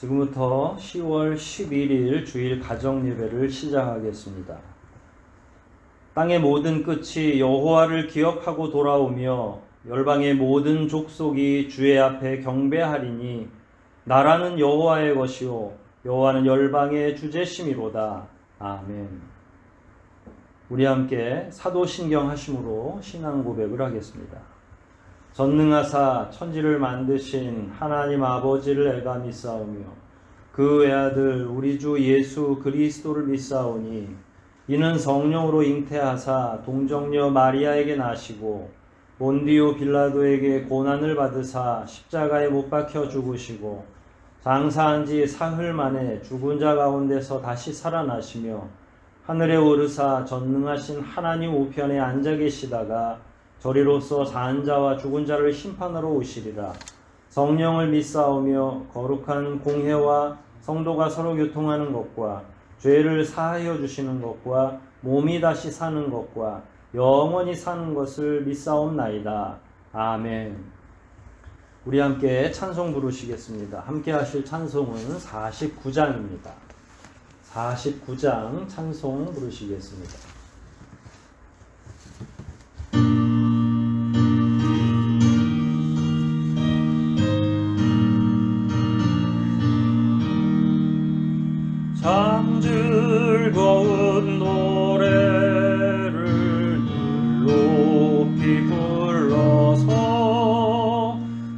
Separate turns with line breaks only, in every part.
지금부터 10월 11일 주일 가정예배를 시작하겠습니다. 땅의 모든 끝이 여호와를 기억하고 돌아오며 열방의 모든 족속이 주의 앞에 경배하리니 나라는 여호와의 것이요 여호와는 열방의 주제심이로다. 아멘. 우리 함께 사도신경 하심으로 신앙 고백을 하겠습니다. 전능하사 천지를 만드신 하나님 아버지를 애가 믿사오며 그 외아들 우리 주 예수 그리스도를 믿사오니 이는 성령으로 잉태하사 동정녀 마리아에게 나시고 본디오 빌라도에게 고난을 받으사 십자가에 못 박혀 죽으시고 장사한 지 사흘 만에 죽은 자 가운데서 다시 살아나시며 하늘에 오르사 전능하신 하나님 우편에 앉아 계시다가 저리로서 사한 자와 죽은 자를 심판하러 오시리라. 성령을 믿사오며 거룩한 공회와 성도가 서로 교통하는 것과 죄를 사하여 주시는 것과 몸이 다시 사는 것과 영원히 사는 것을 믿사옵나이다. 아멘. 우리 함께 찬송 부르시겠습니다. 함께 하실 찬송은 49장입니다. 49장 찬송 부르시겠습니다. 참 즐거운 노래를 높이 불러서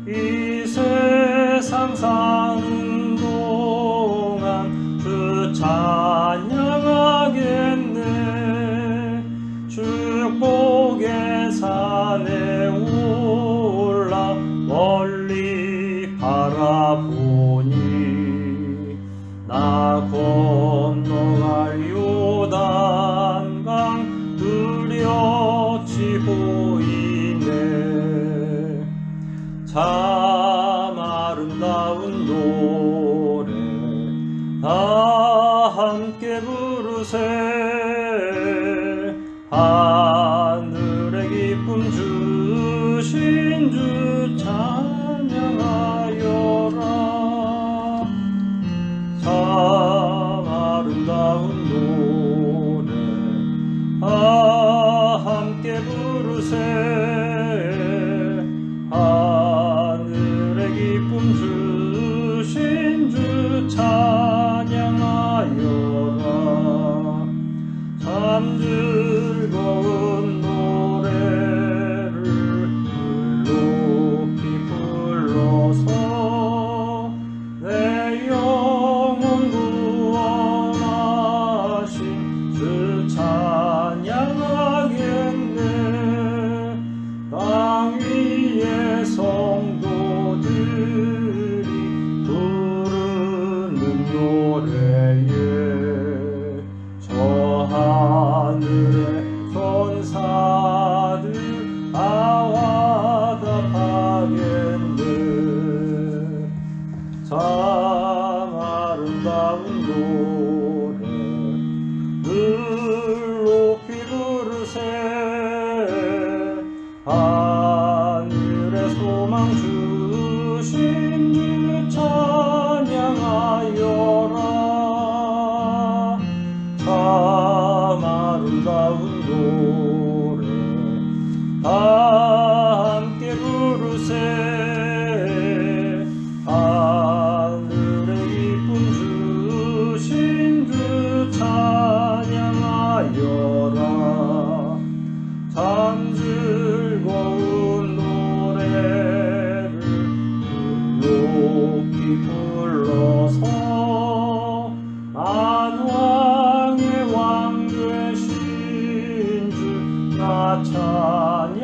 이 세상 사는 동안 주 찬양하겠네. 축복의 산에 올라 멀리 바라보니 나 건너갈 요단강 뚜렷이 보이네. 참 아름다운 노래 다 함께 부르세. 하늘의 기쁨 주신 주 찬양하여라. 참 아름다운 노래 함께 부르세. 하늘의 기쁨 주신 주 찬양하여라. 참 즐거운 노래를 높이 불러서 내 영혼 구원하신 주 찬양하겠네. 땅 위의 성도들이 부르는 노래에 저 하늘의 천사들 다 화답하겠네. 참 아름다운 노래 늘 높이 부르세. 하늘의 소망 주신 주 찬양하여라. 참 아름다운 노래 다 함께 부르세. 하늘의 기쁨 주신 주 찬양하여라. 참 즐거운 노래를 높이 불러서 만왕의 왕 되신 주 나 찬양하겠네.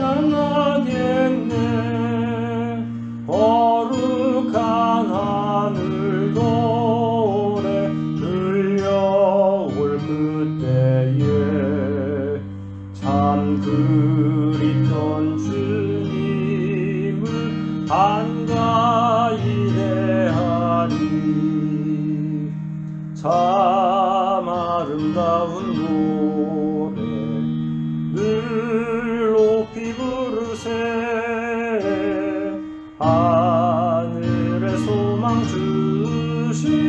거룩한 하늘 노래 들려올 그때에 참 그립던 주님을 한가히 대하리. 참 아름다운 노래 늘 높이 부르세. 하늘의 소망 주신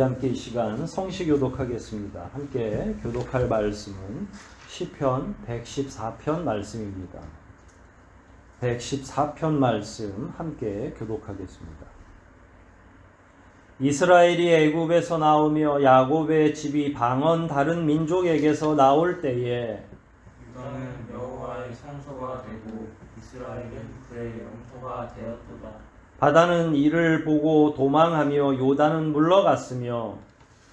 함께 이 시간 성시 교독하겠습니다. 함께 교독할 말씀은 시편 114편 말씀입니다. 114편 말씀 함께 교독하겠습니다. 이스라엘이 애굽에서 나오며 야곱의 집이 방언 다른 민족에게서 나올 때에
유다는 여호와의 성소가 되고 이스라엘은 그의 영토가 되었도다.
바다는 이를 보고 도망하며 요단은 물러갔으며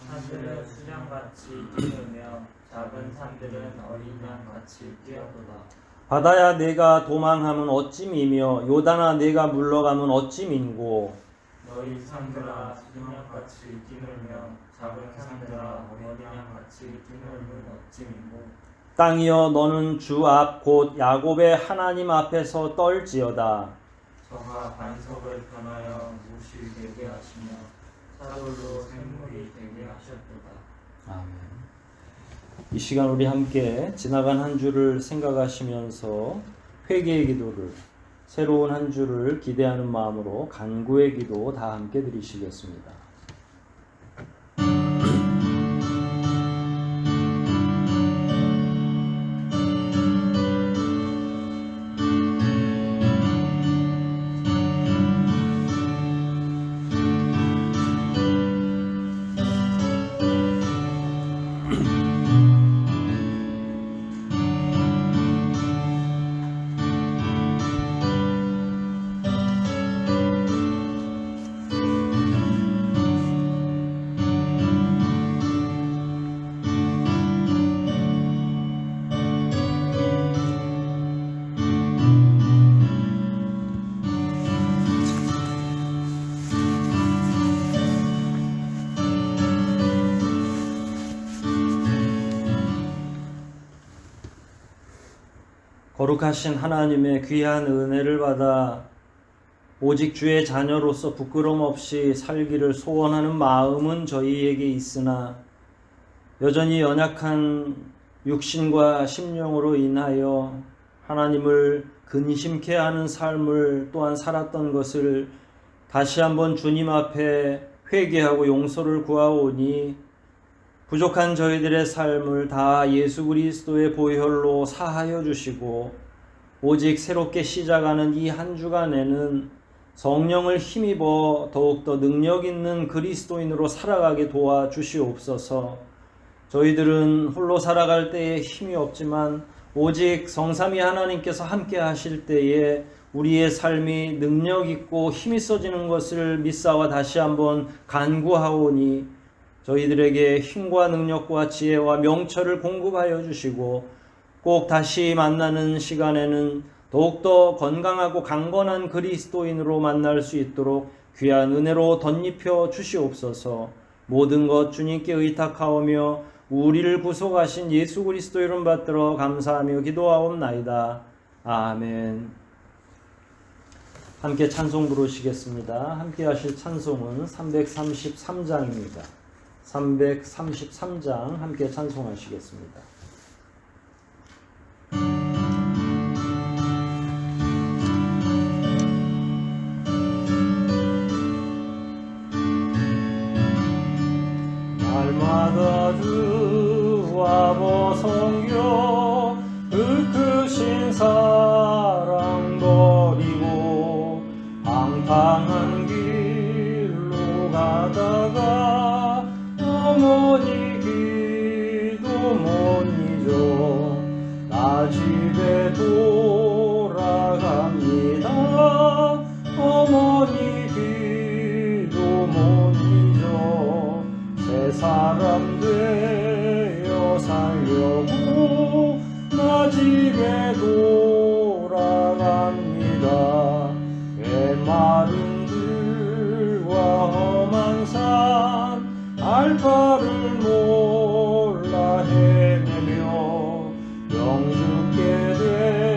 산들은 수량같이 뛰으며 작은 산들은 어린 양같이 뛰어도다.
바다야 내가 도망하면 어찌 미며 요단아 내가 물러가면 어찌 민고
너희 산들아 수량같이 뛰놀며 작은 산들아 어린 양같이 뛰놀면 어찌 민고.
땅이여 너는 주 앞 곧 야곱의 하나님 앞에서 떨지어다.
저가 반석을 변하여 못이 되게 하시며 사돌로 샘물이 되게 하셨도다.
아멘. 이 시간 우리 함께 지나간 한 주를 생각하시면서 회개의 기도를, 새로운 한 주를 기대하는 마음으로 간구의 기도 다 함께 드리시겠습니다. 거룩하신 하나님의 귀한 은혜를 받아 오직 주의 자녀로서 부끄럼 없이 살기를 소원하는 마음은 저희에게 있으나 여전히 연약한 육신과 심령으로 인하여 하나님을 근심케 하는 삶을 또한 살았던 것을 다시 한번 주님 앞에 회개하고 용서를 구하오니 부족한 저희들의 삶을 다 예수 그리스도의 보혈로 사하여 주시고 오직 새롭게 시작하는 이 한 주간에는 성령을 힘입어 더욱더 능력 있는 그리스도인으로 살아가게 도와주시옵소서. 저희들은 홀로 살아갈 때에 힘이 없지만 오직 성삼위 하나님께서 함께 하실 때에 우리의 삶이 능력 있고 힘이 있어지는 것을 믿사와 다시 한번 간구하오니 저희들에게 힘과 능력과 지혜와 명철을 공급하여 주시고 꼭 다시 만나는 시간에는 더욱더 건강하고 강건한 그리스도인으로 만날 수 있도록 귀한 은혜로 덧입혀 주시옵소서. 모든 것 주님께 의탁하오며 우리를 구속하신 예수 그리스도 이름 받들어 감사하며 기도하옵나이다. 아멘. 함께 찬송 부르시겠습니다. 함께 하실 찬송은 333장입니다. 333장 함께 찬송하시겠습니다. 날마다 주와 보성여 그 크신 사랑 버리고 방탕한 길로 가다가 어머니 기도 못 잊어 나 집에 돌아갑니다. 어머니 기도 못 잊어 새 사람 되어 살려고 나 집에 돌아갑니다. 메마른 들과 험한 산 알 바를 몰라 헤매며 영죽게 돼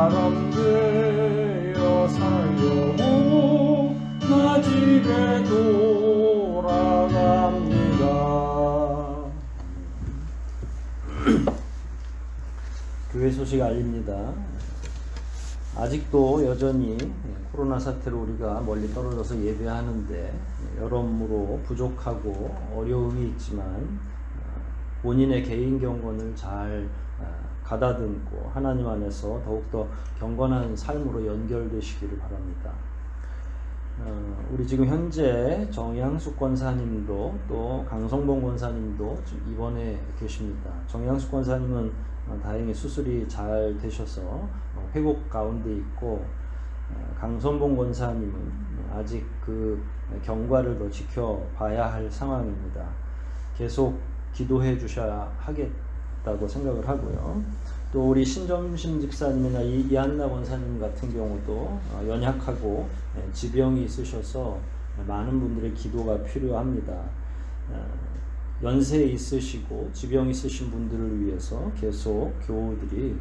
사람 되어 살려고 나 집에 돌아갑니다.
교회 소식 알립니다. 아직도 여전히 코로나 사태로 우리가 멀리 떨어져서 예배하는데 여러모로 부족하고 어려움이 있지만 본인의 개인 경건을 잘 가다듬고 하나님 안에서 더욱더 경건한 삶으로 연결되시기를 바랍니다. 우리 지금 현재 정양숙 권사님도 또 강성봉 권사님도 지금 입원해 계십니다. 정양숙 권사님은 다행히 수술이 잘 되셔서 회복 가운데 있고, 강성봉 권사님은 아직 그 경과를 더 지켜봐야 할 상황입니다. 계속 기도해 주셔야 하겠다고 생각을 하고요. 또 우리 신점심 집사님이나 이한나 권사님 같은 경우도 연약하고 지병이 있으셔서 많은 분들의 기도가 필요합니다. 연세 있으시고 지병 있으신 분들을 위해서 계속 교우들이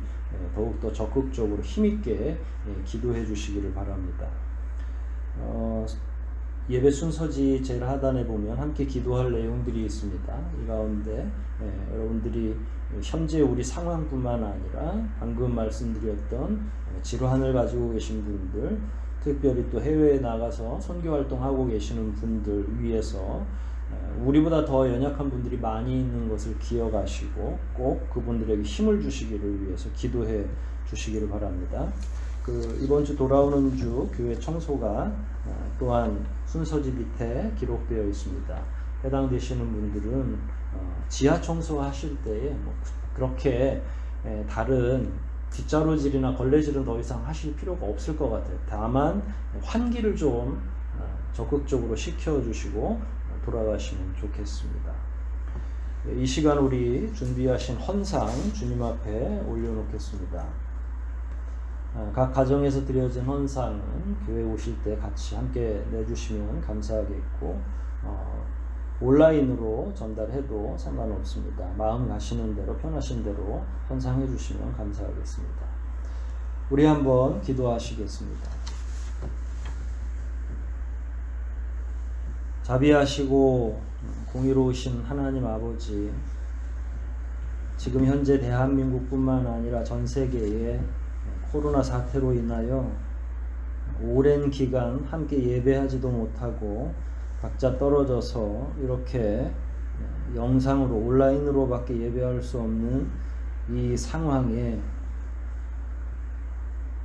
더욱더 적극적으로 힘있게 기도해 주시기를 바랍니다. 예배 순서지 제일 하단에 보면 함께 기도할 내용들이 있습니다. 이 가운데 여러분들이 현재 우리 상황뿐만 아니라 방금 말씀드렸던 질환을 가지고 계신 분들, 특별히 또 해외에 나가서 선교 활동하고 계시는 분들 위해서 우리보다 더 연약한 분들이 많이 있는 것을 기억하시고 꼭 그분들에게 힘을 주시기를 위해서 기도해 주시기를 바랍니다. 이번 주 돌아오는 주 교회 청소가 또한 순서지 밑에 기록되어 있습니다. 해당되시는 분들은 지하 청소하실 때에 그렇게 다른 뒷자루질이나 걸레질은 더 이상 하실 필요가 없을 것 같아요. 다만 환기를 좀 적극적으로 시켜주시고 돌아가시면 좋겠습니다. 이 시간 우리 준비하신 헌상 주님 앞에 올려놓겠습니다. 각 가정에서 드려진 헌상은 교회 오실 때 같이 함께 내주시면 감사하겠고, 온라인으로 전달해도 상관없습니다. 마음 가시는 대로 편하신 대로 헌상해 주시면 감사하겠습니다. 우리 한번 기도하시겠습니다. 자비하시고 공의로우신 하나님 아버지, 지금 현재 대한민국뿐만 아니라 전 세계에 코로나 사태로 인하여 오랜 기간 함께 예배하지도 못하고 각자 떨어져서 이렇게 영상으로 온라인으로밖에 예배할 수 없는 이 상황에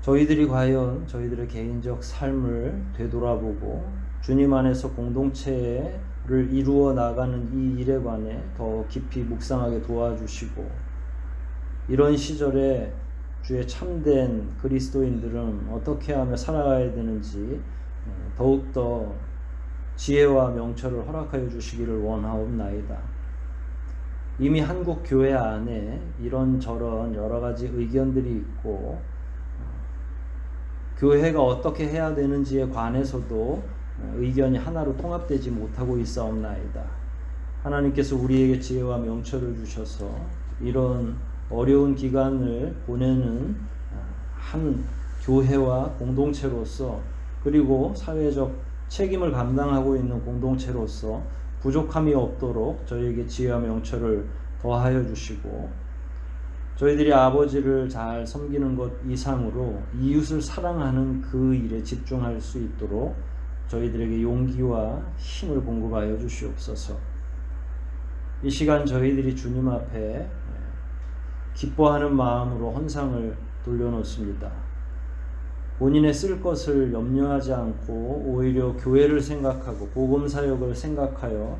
저희들이 과연 저희들의 개인적 삶을 되돌아보고 주님 안에서 공동체를 이루어 나가는 이 일에 관해 더 깊이 묵상하게 도와주시고, 이런 시절에 주의 참된 그리스도인들은 어떻게 하며 살아가야 되는지 더욱더 지혜와 명철을 허락하여 주시기를 원하옵나이다. 이미 한국 교회 안에 이런저런 여러 가지 의견들이 있고, 교회가 어떻게 해야 되는지에 관해서도 의견이 하나로 통합되지 못하고 있사옵나이다. 하나님께서 우리에게 지혜와 명철을 주셔서 이런 어려운 기간을 보내는 한 교회와 공동체로서, 그리고 사회적 책임을 감당하고 있는 공동체로서 부족함이 없도록 저희에게 지혜와 명철을 더하여 주시고, 저희들이 아버지를 잘 섬기는 것 이상으로 이웃을 사랑하는 그 일에 집중할 수 있도록 저희들에게 용기와 힘을 공급하여 주시옵소서. 이 시간 저희들이 주님 앞에 기뻐하는 마음으로 헌상을 돌려놓습니다. 본인의 쓸 것을 염려하지 않고 오히려 교회를 생각하고 복음사역을 생각하여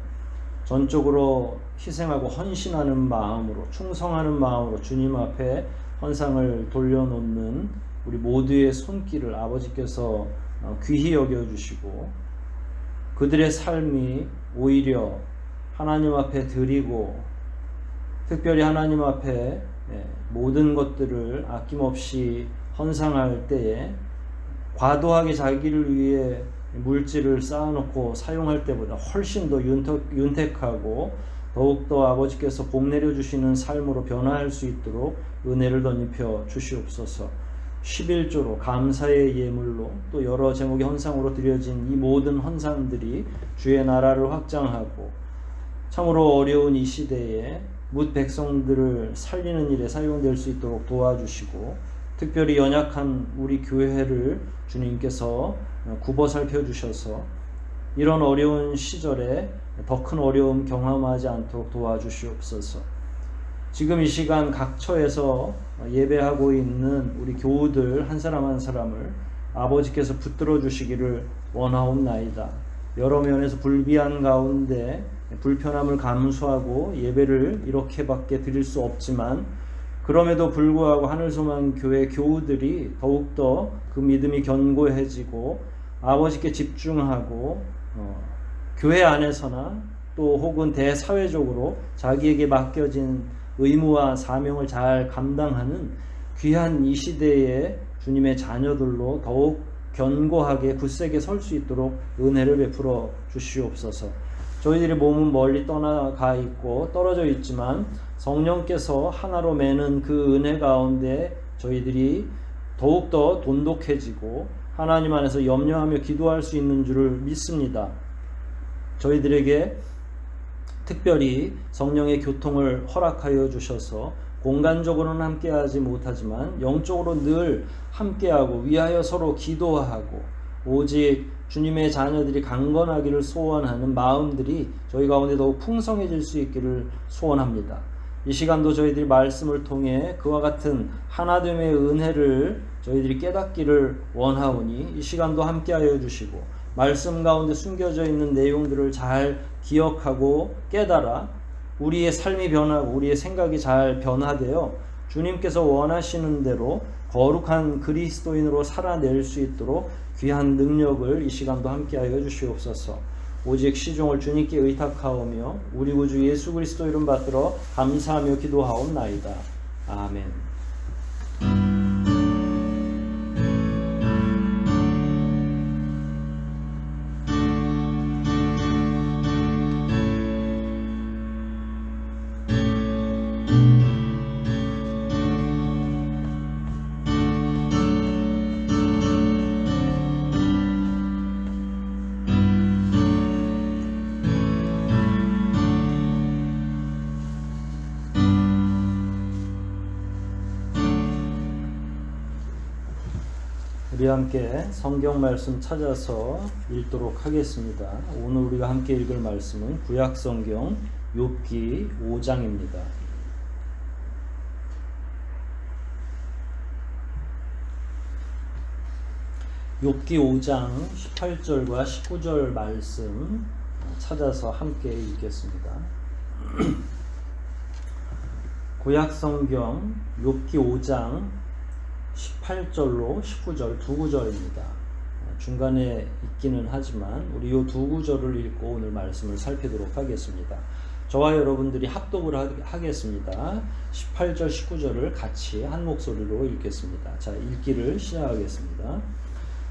전적으로 희생하고 헌신하는 마음으로, 충성하는 마음으로 주님 앞에 헌상을 돌려놓는 우리 모두의 손길을 아버지께서 귀히 여겨주시고, 그들의 삶이 오히려 하나님 앞에 드리고, 특별히 하나님 앞에 모든 것들을 아낌없이 헌상할 때에 과도하게 자기를 위해 물질을 쌓아놓고 사용할 때보다 훨씬 더 윤택하고 더욱더 아버지께서 복 내려주시는 삶으로 변화할 수 있도록 은혜를 덧입혀 주시옵소서. 11조로 감사의 예물로 또 여러 제목의 헌상으로 드려진 이 모든 헌상들이 주의 나라를 확장하고 참으로 어려운 이 시대에 뭇 백성들을 살리는 일에 사용될 수 있도록 도와주시고 특별히 연약한 우리 교회를 주님께서 굽어 살펴주셔서 이런 어려운 시절에 더 큰 어려움 경험하지 않도록 도와주시옵소서. 지금 이 시간 각 처에서 예배하고 있는 우리 교우들 한 사람 한 사람을 아버지께서 붙들어 주시기를 원하옵나이다. 여러 면에서 불비한 가운데 불편함을 감수하고 예배를 이렇게밖에 드릴 수 없지만 그럼에도 불구하고 하늘소망교회 교우들이 더욱더 그 믿음이 견고해지고 아버지께 집중하고 교회 안에서나 또 혹은 대사회적으로 자기에게 맡겨진 의무와 사명을 잘 감당하는 귀한 이 시대의 주님의 자녀들로 더욱 견고하게 굳세게 설 수 있도록 은혜를 베풀어 주시옵소서. 저희들의 몸은 멀리 떠나가 있고 떨어져 있지만 성령께서 하나로 매는 그 은혜 가운데 저희들이 더욱더 돈독해지고 하나님 안에서 염려하며 기도할 수 있는 줄을 믿습니다. 저희들에게 특별히 성령의 교통을 허락하여 주셔서 공간적으로는 함께하지 못하지만 영적으로 늘 함께하고 위하여 서로 기도하고 오직 주님의 자녀들이 강건하기를 소원하는 마음들이 저희 가운데 더욱 풍성해질 수 있기를 소원합니다. 이 시간도 저희들이 말씀을 통해 그와 같은 하나됨의 은혜를 저희들이 깨닫기를 원하오니 이 시간도 함께하여 주시고 말씀 가운데 숨겨져 있는 내용들을 잘 기억하고 깨달아 우리의 삶이 변하고 우리의 생각이 잘 변화되어 주님께서 원하시는 대로 거룩한 그리스도인으로 살아낼 수 있도록 귀한 능력을 이 시간도 함께하여 주시옵소서. 오직 시종을 주님께 의탁하오며 우리 구주 예수 그리스도 이름 받들어 감사하며 기도하옵나이다. 아멘. 우리 함께 성경 말씀 찾아서 읽도록 하겠습니다. 오늘 우리가 함께 읽을 말씀은 구약 성경 욥기 5장입니다. 욥기 5장 18절과 19절 말씀 찾아서 함께 읽겠습니다. 구약 성경 욥기 5장 18절로 19절 두 구절입니다. 중간에 있기는 하지만 우리 이 두 구절을 읽고 오늘 말씀을 살피도록 하겠습니다. 저와 여러분들이 합독을 하겠습니다. 18절 19절을 같이 한 목소리로 읽겠습니다. 자, 읽기를 시작하겠습니다.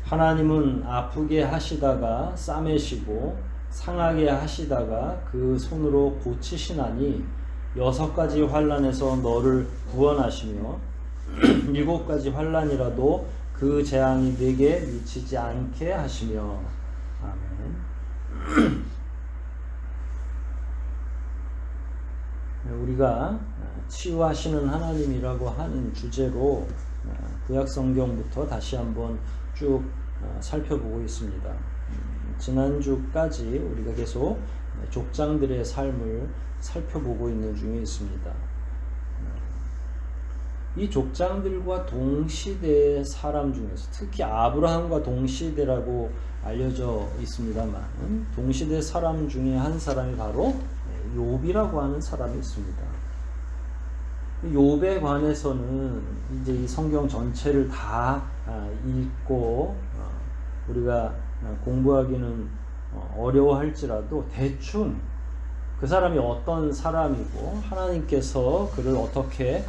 하나님은 아프게 하시다가 싸매시고 상하게 하시다가 그 손으로 고치시나니 6가지 환난에서 너를 구원하시며 7가지 환난이라도 그 재앙이 네게 미치지 않게 하시며. 아멘. 우리가 치유하시는 하나님이라고 하는 주제로 구약성경부터 다시 한번 쭉 살펴보고 있습니다. 지난주까지 우리가 계속 족장들의 삶을 살펴보고 있는 중에 있습니다. 이 족장들과 동시대의 사람 중에서 특히 아브라함과 동시대라고 알려져 있습니다만 동시대 사람 중에 한 사람이 바로 욥이라고 하는 사람이 있습니다. 욥에 관해서는 이제 이 성경 전체를 다 읽고 우리가 공부하기는 어려워할지라도 대충 그 사람이 어떤 사람이고 하나님께서 그를 어떻게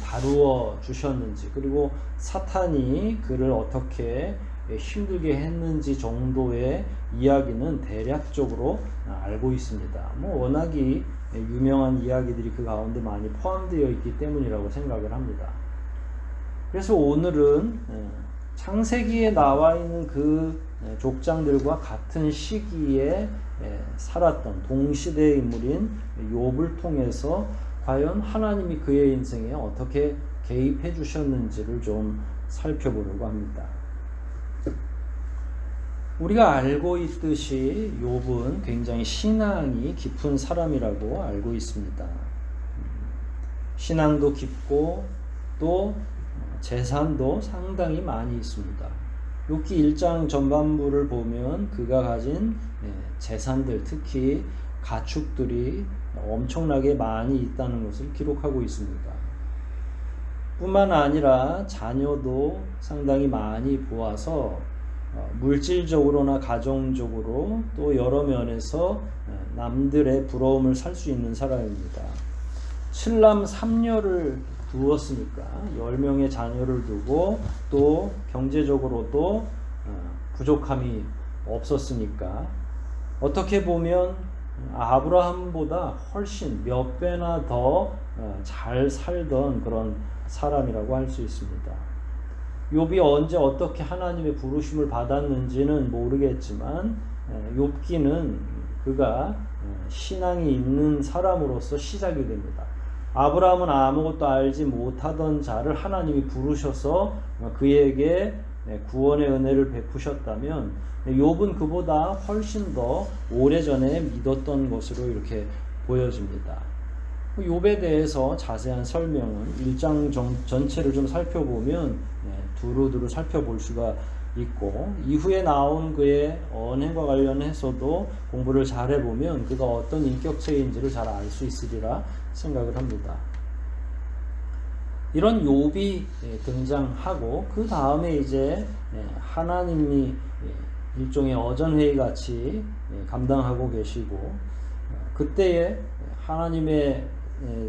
다루어 주셨는지 그리고 사탄이 그를 어떻게 힘들게 했는지 정도의 이야기는 대략적으로 알고 있습니다. 워낙이 유명한 이야기들이 그 가운데 많이 포함되어 있기 때문이라고 생각을 합니다. 그래서 오늘은 창세기에 나와 있는 그 족장들과 같은 시기에 살았던 동시대의 인물인 욥을 통해서 과연 하나님이 그의 인생에 어떻게 개입해 주셨는지를 좀 살펴보려고 합니다. 우리가 알고 있듯이 욥은 굉장히 신앙이 깊은 사람이라고 알고 있습니다. 신앙도 깊고 또 재산도 상당히 많이 있습니다. 욥기 1장 전반부를 보면 그가 가진 재산들, 특히 가축들이 엄청나게 많이 있다는 것을 기록하고 있습니다. 뿐만 아니라 자녀도 상당히 많이 보아서 물질적으로나 가정적으로 또 여러 면에서 남들의 부러움을 살 수 있는 사람입니다. 7남 3녀를 두었으니까 10명의 자녀를 두고 또 경제적으로도 부족함이 없었으니까 어떻게 보면 아브라함보다 훨씬 몇 배나 더 잘 살던 그런 사람이라고 할 수 있습니다. 욥이 언제 어떻게 하나님의 부르심을 받았는지는 모르겠지만 욥기는 그가 신앙이 있는 사람으로서 시작이 됩니다. 아브라함은 아무것도 알지 못하던 자를 하나님이 부르셔서 그에게 구원의 은혜를 베푸셨다면 욥은 그보다 훨씬 더 오래전에 믿었던 것으로 이렇게 보여집니다. 욥에 대해서 자세한 설명은 1장 전체를 좀 살펴보면 두루두루 살펴볼 수가 있고 이후에 나온 그의 언행과 관련해서도 공부를 잘 해보면 그가 어떤 인격체인지를 잘 알 수 있으리라 생각을 합니다. 이런 욥이 등장하고 그 다음에 이제 하나님이 일종의 어전회의 같이 감당하고 계시고 그때에 하나님의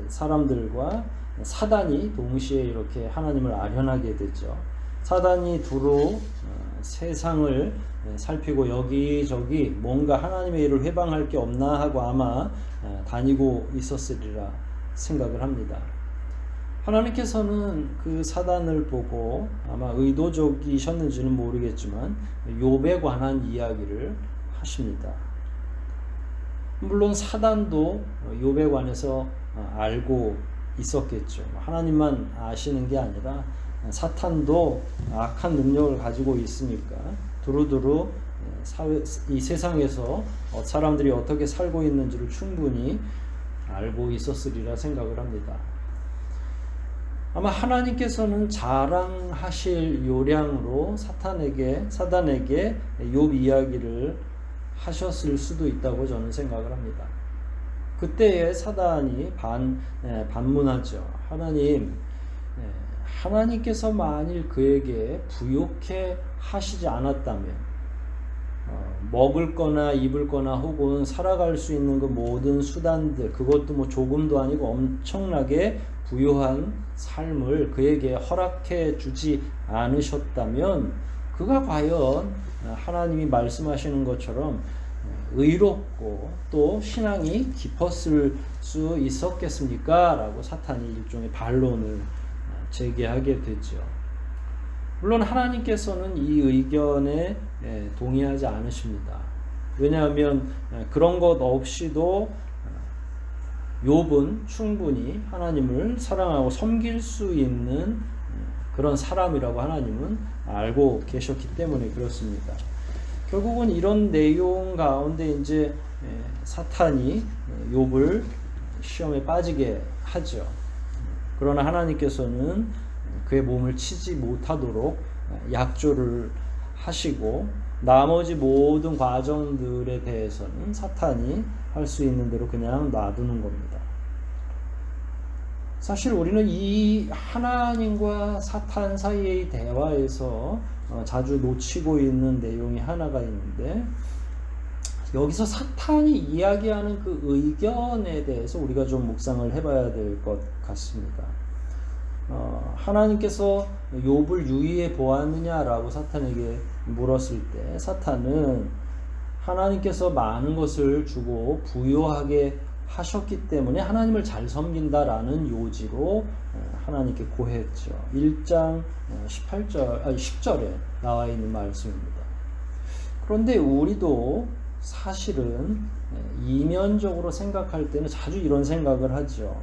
사람들과 사단이 동시에 이렇게 하나님을 아련하게 되죠. 사단이 두루 세상을 살피고 여기저기 뭔가 하나님의 일을 회방할 게 없나 하고 아마 다니고 있었으리라 생각을 합니다. 하나님께서는 그 사단을 보고 아마 의도적이셨는지는 모르겠지만 욥에 관한 이야기를 하십니다. 물론 사단도 욥에 관해서 알고 있었겠죠. 하나님만 아시는 게 아니라 사탄도 악한 능력을 가지고 있으니까 두루두루 이 세상에서 사람들이 어떻게 살고 있는지를 충분히 알고 있었으리라 생각을 합니다. 아마 하나님께서는 자랑하실 요량으로 사단에게 욥 이야기를 하셨을 수도 있다고 저는 생각을 합니다. 그때에 사단이 반문하죠. 하나님께서 만일 그에게 부욕해 하시지 않았다면 먹을 거나 입을 거나 혹은 살아갈 수 있는 그 모든 수단들 그것도 뭐 조금도 아니고 엄청나게 부유한 삶을 그에게 허락해 주지 않으셨다면 그가 과연 하나님이 말씀하시는 것처럼 의롭고 또 신앙이 깊었을 수 있었겠습니까? 라고 사탄이 일종의 반론을 제기하게 되죠. 물론 하나님께서는 이 의견에 동의하지 않으십니다. 왜냐하면 그런 것 없이도 욥은 충분히 하나님을 사랑하고 섬길 수 있는 그런 사람이라고 하나님은 알고 계셨기 때문에 그렇습니다. 결국은 이런 내용 가운데 이제 사탄이 욥을 시험에 빠지게 하죠. 그러나 하나님께서는 그의 몸을 치지 못하도록 약조를 하시고 나머지 모든 과정들에 대해서는 사탄이 할 수 있는 대로 그냥 놔두는 겁니다. 사실 우리는 이 하나님과 사탄 사이의 대화에서 자주 놓치고 있는 내용이 하나가 있는데 여기서 사탄이 이야기하는 그 의견에 대해서 우리가 좀 묵상을 해봐야 될 것 같습니다. 하나님께서 욥을 유의해 보았느냐라고 사탄에게 물었을 때 사탄은 하나님께서 많은 것을 주고 부유하게 하셨기 때문에 하나님을 잘 섬긴다라는 요지로 하나님께 고했죠. 1장 10절에 나와 있는 말씀입니다. 그런데 우리도 사실은 이면적으로 생각할 때는 자주 이런 생각을 하죠.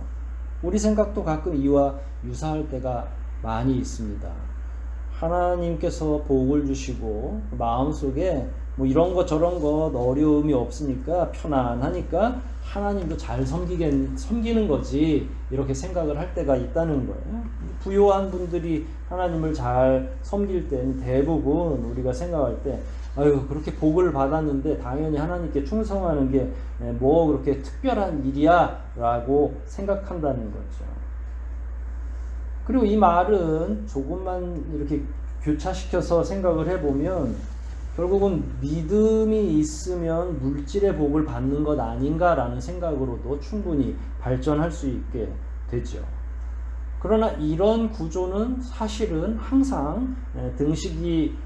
우리 생각도 가끔 이와 유사할 때가 많이 있습니다. 하나님께서 복을 주시고 마음속에 뭐 이런 거 저런 거 어려움이 없으니까 편안하니까 하나님도 잘 섬기는 거지 이렇게 생각을 할 때가 있다는 거예요. 부요한 분들이 하나님을 잘 섬길 때는 대부분 우리가 생각할 때 아유 그렇게 복을 받았는데 당연히 하나님께 충성하는 게 뭐 그렇게 특별한 일이야 라고 생각한다는 거죠. 그리고 이 말은 조금만 이렇게 교차시켜서 생각을 해보면 결국은 믿음이 있으면 물질의 복을 받는 것 아닌가라는 생각으로도 충분히 발전할 수 있게 되죠. 그러나 이런 구조는 사실은 항상 등식이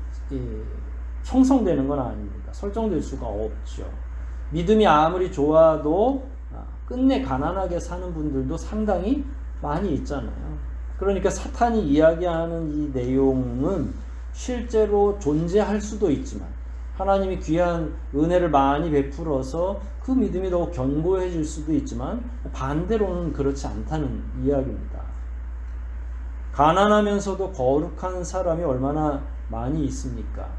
형성되는 건 아닙니다. 설정될 수가 없죠. 믿음이 아무리 좋아도 끝내 가난하게 사는 분들도 상당히 많이 있잖아요. 그러니까 사탄이 이야기하는 이 내용은 실제로 존재할 수도 있지만 하나님이 귀한 은혜를 많이 베풀어서 그 믿음이 더욱 견고해질 수도 있지만 반대로는 그렇지 않다는 이야기입니다. 가난하면서도 거룩한 사람이 얼마나 많이 있습니까?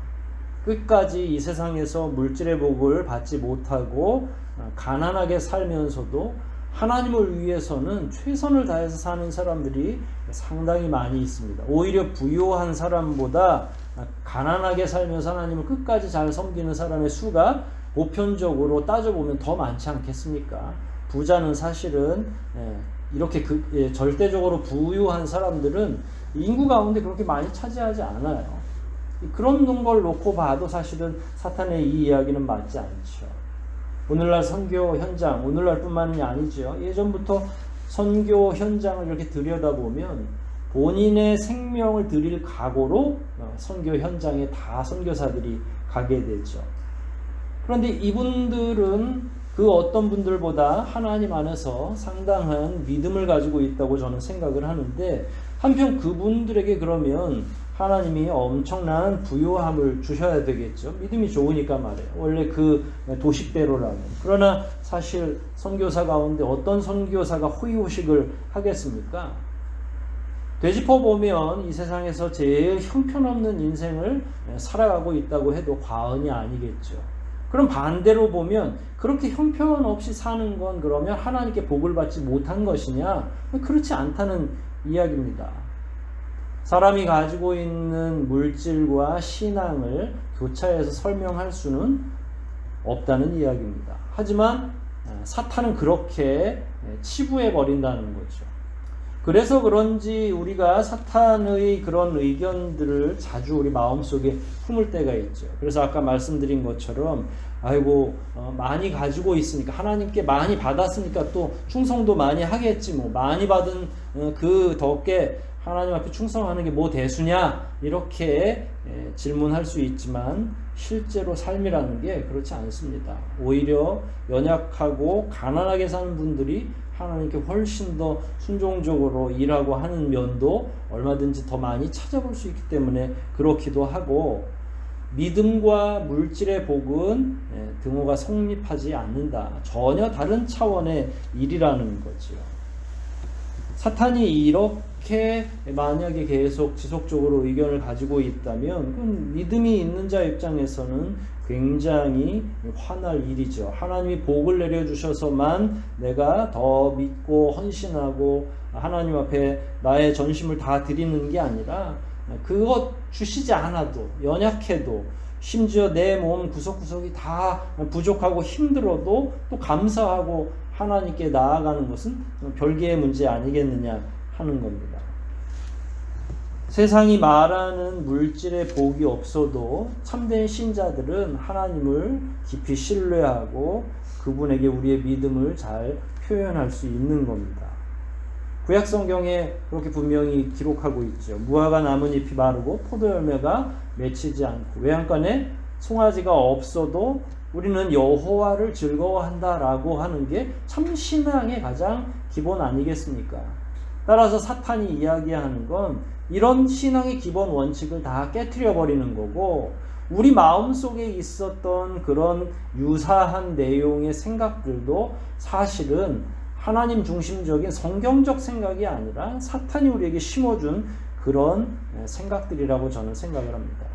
끝까지 이 세상에서 물질의 복을 받지 못하고 가난하게 살면서도 하나님을 위해서는 최선을 다해서 사는 사람들이 상당히 많이 있습니다. 오히려 부유한 사람보다 가난하게 살면서 하나님을 끝까지 잘 섬기는 사람의 수가 보편적으로 따져보면 더 많지 않겠습니까? 부자는 사실은 이렇게 절대적으로 부유한 사람들은 인구 가운데 그렇게 많이 차지하지 않아요. 그런 걸 놓고 봐도 사실은 사탄의 이 이야기는 맞지 않죠. 오늘날 선교 현장, 오늘날 뿐만이 아니죠. 예전부터 선교 현장을 이렇게 들여다보면 본인의 생명을 드릴 각오로 선교 현장에 다 선교사들이 가게 되죠. 그런데 이분들은 그 어떤 분들보다 하나님 안에서 상당한 믿음을 가지고 있다고 저는 생각을 하는데 한편 그분들에게 그러면 하나님이 엄청난 부요함을 주셔야 되겠죠. 믿음이 좋으니까 말이에요. 원래 그 도식대로라면. 그러나 사실 선교사 가운데 어떤 선교사가 호의호식을 하겠습니까? 되짚어보면 이 세상에서 제일 형편없는 인생을 살아가고 있다고 해도 과언이 아니겠죠. 그럼 반대로 보면 그렇게 형편없이 사는 건 그러면 하나님께 복을 받지 못한 것이냐? 그렇지 않다는 이야기입니다. 사람이 가지고 있는 물질과 신앙을 교차해서 설명할 수는 없다는 이야기입니다. 하지만 사탄은 그렇게 치부해 버린다는 거죠. 그래서 그런지 우리가 사탄의 그런 의견들을 자주 우리 마음속에 품을 때가 있죠. 그래서 아까 말씀드린 것처럼 아이고 많이 가지고 있으니까 하나님께 많이 받았으니까 또 충성도 많이 하겠지 뭐 많이 받은 그 덕에 하나님 앞에 충성하는 게 뭐 대수냐 이렇게 질문할 수 있지만 실제로 삶이라는 게 그렇지 않습니다. 오히려 연약하고 가난하게 사는 분들이 하나님께 훨씬 더 순종적으로 일하고 하는 면도 얼마든지 더 많이 찾아볼 수 있기 때문에 그렇기도 하고 믿음과 물질의 복은 등호가 성립하지 않는다. 전혀 다른 차원의 일이라는 거죠. 사탄이 이렇게 만약에 계속 지속적으로 의견을 가지고 있다면 그건 믿음이 있는 자 입장에서는 굉장히 화날 일이죠. 하나님이 복을 내려주셔서만 내가 더 믿고 헌신하고 하나님 앞에 나의 전심을 다 드리는 게 아니라 그것 주시지 않아도 연약해도 심지어 내 몸 구석구석이 다 부족하고 힘들어도 또 감사하고 하나님께 나아가는 것은 별개의 문제 아니겠느냐 하는 겁니다. 세상이 말하는 물질의 복이 없어도 참된 신자들은 하나님을 깊이 신뢰하고 그분에게 우리의 믿음을 잘 표현할 수 있는 겁니다. 구약 성경에 그렇게 분명히 기록하고 있죠. 무화과 나뭇잎이 마르고 포도열매가 맺히지 않고 외양간에 송아지가 없어도 우리는 여호와를 즐거워한다라고 하는 게 참 신앙의 가장 기본 아니겠습니까? 따라서 사탄이 이야기하는 건 이런 신앙의 기본 원칙을 다 깨트려 버리는 거고, 우리 마음속에 있었던 그런 유사한 내용의 생각들도 사실은 하나님 중심적인 성경적 생각이 아니라 사탄이 우리에게 심어준 그런 생각들이라고 저는 생각을 합니다.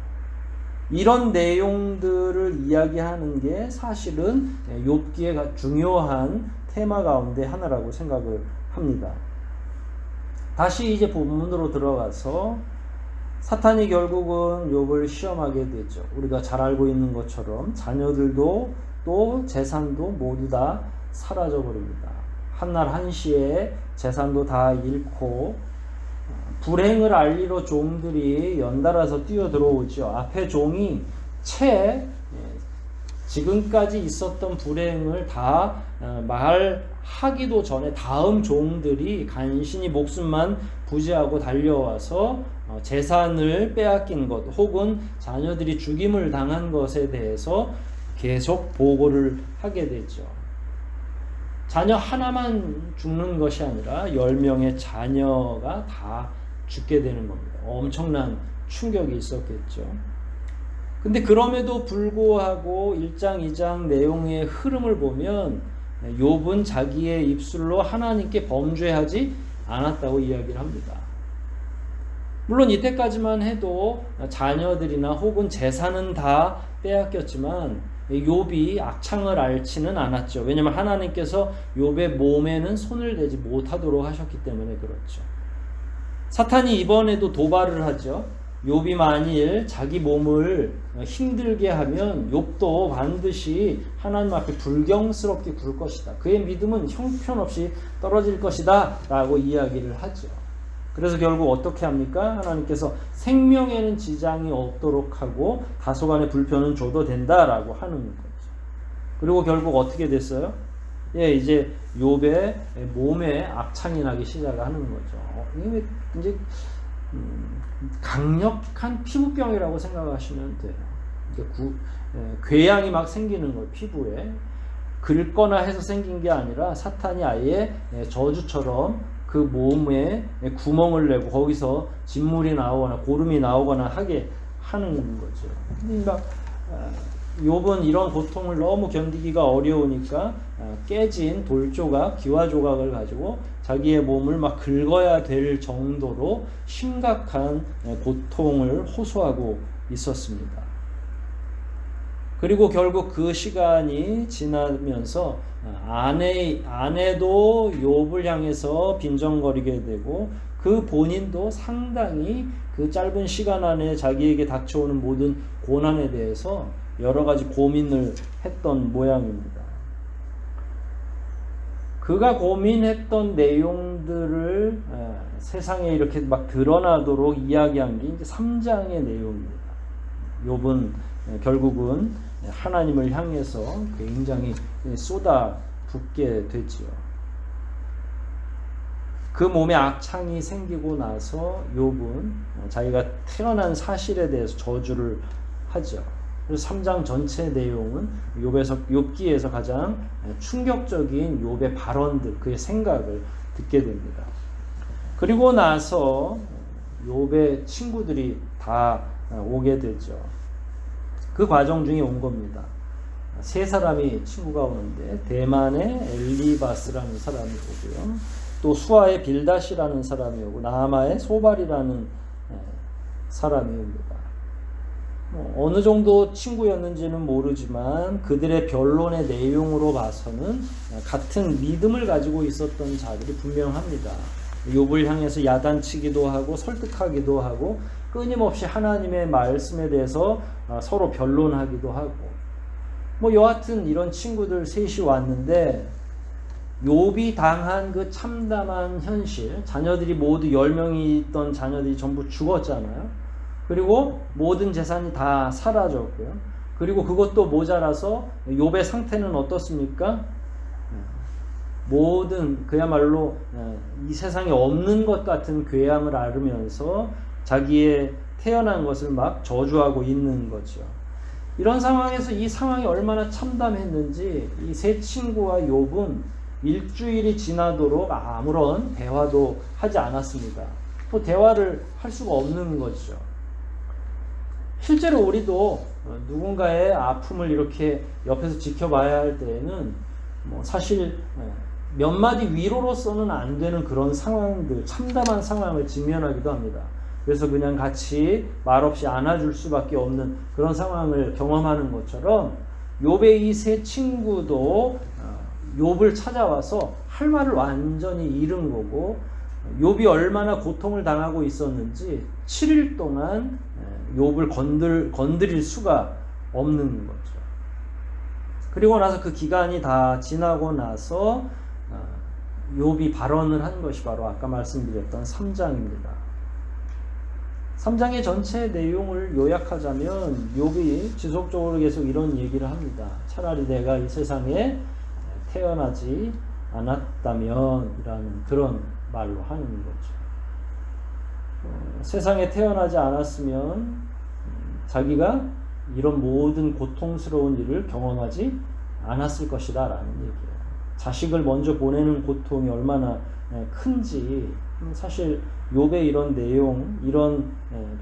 이런 내용들을 이야기하는 게 사실은 욥기의 중요한 테마 가운데 하나라고 생각을 합니다. 다시 이제 본문으로 들어가서 사탄이 결국은 욥을 시험하게 되죠. 우리가 잘 알고 있는 것처럼 자녀들도 또 재산도 모두 다 사라져 버립니다. 한날 한시에 재산도 다 잃고, 불행을 알리러 종들이 연달아서 뛰어 들어오죠. 앞에 종이 채 지금까지 있었던 불행을 다 말하기도 전에 다음 종들이 간신히 목숨만 부지하고 달려와서 재산을 빼앗긴 것 혹은 자녀들이 죽임을 당한 것에 대해서 계속 보고를 하게 되죠. 자녀 하나만 죽는 것이 아니라 10명의 자녀가 다 죽게 되는 겁니다. 엄청난 충격이 있었겠죠. 근데 그럼에도 불구하고 1장, 2장 내용의 흐름을 보면 욥은 자기의 입술로 하나님께 범죄하지 않았다고 이야기를 합니다. 물론 이때까지만 해도 자녀들이나 혹은 재산은 다 빼앗겼지만 욥이 악창을 앓지는 않았죠. 왜냐하면 하나님께서 욥의 몸에는 손을 대지 못하도록 하셨기 때문에 그렇죠. 사탄이 이번에도 도발을 하죠. 욥이 만일 자기 몸을 힘들게 하면 욥도 반드시 하나님 앞에 불경스럽게 굴 것이다. 그의 믿음은 형편없이 떨어질 것이다 라고 이야기를 하죠. 그래서 결국 어떻게 합니까? 하나님께서 생명에는 지장이 없도록 하고 다소간의 불편은 줘도 된다라고 하는 거죠. 그리고 결국 어떻게 됐어요? 이제 욥의 몸에 악창이 나기 시작하는 거죠. 이게 강력한 피부병이라고 생각하시면 돼요. 궤양이 막 생기는 거예요. 피부에 긁거나 해서 생긴 게 아니라 사탄이 아예 저주처럼 그 몸에 구멍을 내고 거기서 진물이 나오거나 고름이 나오거나 하게 하는 거죠. 막 욥은 이런 고통을 너무 견디기가 어려우니까 깨진 돌조각, 기와조각을 가지고 자기의 몸을 막 긁어야 될 정도로 심각한 고통을 호소하고 있었습니다. 그리고 결국 그 시간이 지나면서 아내도 욥을 향해서 빈정거리게 되고 그 본인도 상당히 그 짧은 시간 안에 자기에게 닥쳐오는 모든 고난에 대해서 여러 가지 고민을 했던 모양입니다. 그가 고민했던 내용들을 세상에 이렇게 막 드러나도록 이야기한 게 이제 3장의 내용입니다. 욥은 결국은 하나님을 향해서 굉장히 쏟아붓게 되지요. 그 몸에 악창이 생기고 나서 욥은 자기가 태어난 사실에 대해서 저주를 하죠. 그래서 3장 전체 내용은 욥기에서 가장 충격적인 욥의 발언들, 그의 생각을 듣게 됩니다. 그리고 나서 욥의 친구들이 다 오게 되죠. 그 과정 중에 온 겁니다. 세 사람이 친구가 오는데 대만의 엘리바스라는 사람이 오고요. 또 수아의 빌닷이라는 사람이 오고 나아마의 소발이라는 사람이 옵니다. 어느 정도 친구였는지는 모르지만 그들의 변론의 내용으로 봐서는 같은 믿음을 가지고 있었던 자들이 분명합니다. 욥을 향해서 야단치기도 하고 설득하기도 하고 끊임없이 하나님의 말씀에 대해서 서로 변론하기도 하고 여하튼 이런 친구들 셋이 왔는데 욥이 당한 그 참담한 현실, 자녀들이 모두 10명이 있던 자녀들이 전부 죽었잖아요. 그리고 모든 재산이 다 사라졌고요. 그리고 그것도 모자라서 욥의 상태는 어떻습니까? 모든 그야말로 이 세상에 없는 것 같은 궤양을 앓으면서 자기의 태어난 것을 막 저주하고 있는 거죠. 이런 상황에서 이 상황이 얼마나 참담했는지 이 세 친구와 욥은 일주일이 지나도록 아무런 대화도 하지 않았습니다. 뭐 대화를 할 수가 없는 거죠. 실제로 우리도 누군가의 아픔을 이렇게 옆에서 지켜봐야 할 때에는 뭐 사실 몇 마디 위로로서는 안 되는 그런 상황들, 참담한 상황을 직면하기도 합니다. 그래서 그냥 같이 말없이 안아줄 수밖에 없는 그런 상황을 경험하는 것처럼 욥의 이 세 친구도 욥을 찾아와서 할 말을 완전히 잃은 거고, 욥이 얼마나 고통을 당하고 있었는지 7일 동안 욥을 건드릴 수가 없는 거죠. 그리고 나서 그 기간이 다 지나고 나서 욥이 발언을 한 것이 바로 아까 말씀드렸던 3장입니다. 3장의 전체 내용을 요약하자면 욥이 지속적으로 계속 이런 얘기를 합니다. 차라리 내가 이 세상에 태어나지 않았다면 이라는 그런 말로 하는 거죠. 세상에 태어나지 않았으면 자기가 이런 모든 고통스러운 일을 경험하지 않았을 것이다 라는 얘기예요. 자식을 먼저 보내는 고통이 얼마나 큰지 사실 욥의 이런 내용, 이런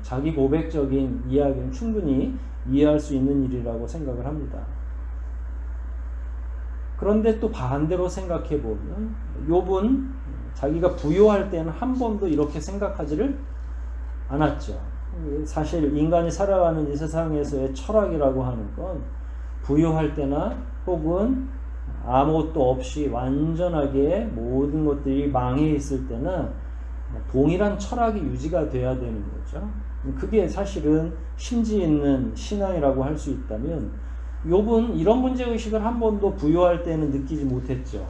자기 고백적인 이야기는 충분히 이해할 수 있는 일이라고 생각을 합니다. 그런데 또 반대로 생각해 보면 욥은 자기가 부유할 때는 한 번도 이렇게 생각하지를 않았죠. 사실 인간이 살아가는 이 세상에서의 철학이라고 하는 건 부유할 때나 혹은 아무것도 없이 완전하게 모든 것들이 망해 있을 때는 동일한 철학이 유지가 돼야 되는 거죠. 그게 사실은 심지 있는 신앙이라고 할 수 있다면 욥은 이런 문제의식을 한 번도 부유할 때는 느끼지 못했죠.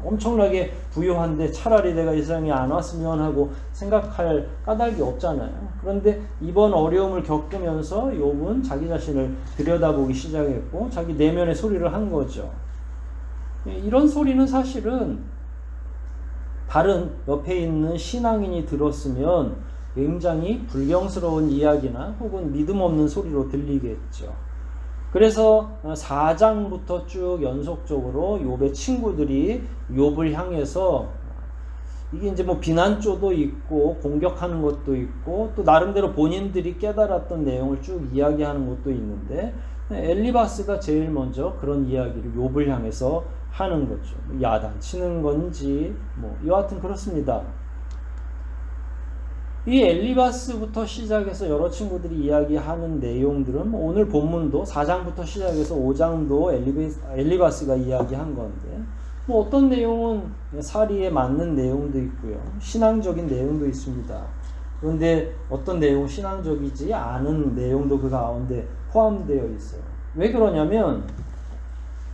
엄청나게 부유한데 차라리 내가 이 세상에 안 왔으면 하고 생각할 까닭이 없잖아요. 그런데 이번 어려움을 겪으면서 욥은 자기 자신을 들여다보기 시작했고 자기 내면의 소리를 한 거죠. 이런 소리는 사실은 다른 옆에 있는 신앙인이 들었으면 굉장히 불경스러운 이야기나 혹은 믿음 없는 소리로 들리겠죠. 그래서 4장부터 쭉 연속적으로 욥의 친구들이 욥을 향해서 이게 이제 뭐 비난조도 있고 공격하는 것도 있고 또 나름대로 본인들이 깨달았던 내용을 쭉 이야기하는 것도 있는데 엘리바스가 제일 먼저 그런 이야기를 욥을 향해서 하는 거죠. 야단치는 건지 뭐 여하튼 그렇습니다. 이 엘리바스부터 시작해서 여러 친구들이 이야기하는 내용들은 오늘 본문도 4장부터 시작해서 5장도 엘리바스가 이야기한 건데 뭐 어떤 내용은 사리에 맞는 내용도 있고요. 신앙적인 내용도 있습니다. 그런데 어떤 내용은 신앙적이지 않은 내용도 그 가운데 포함되어 있어요. 왜 그러냐면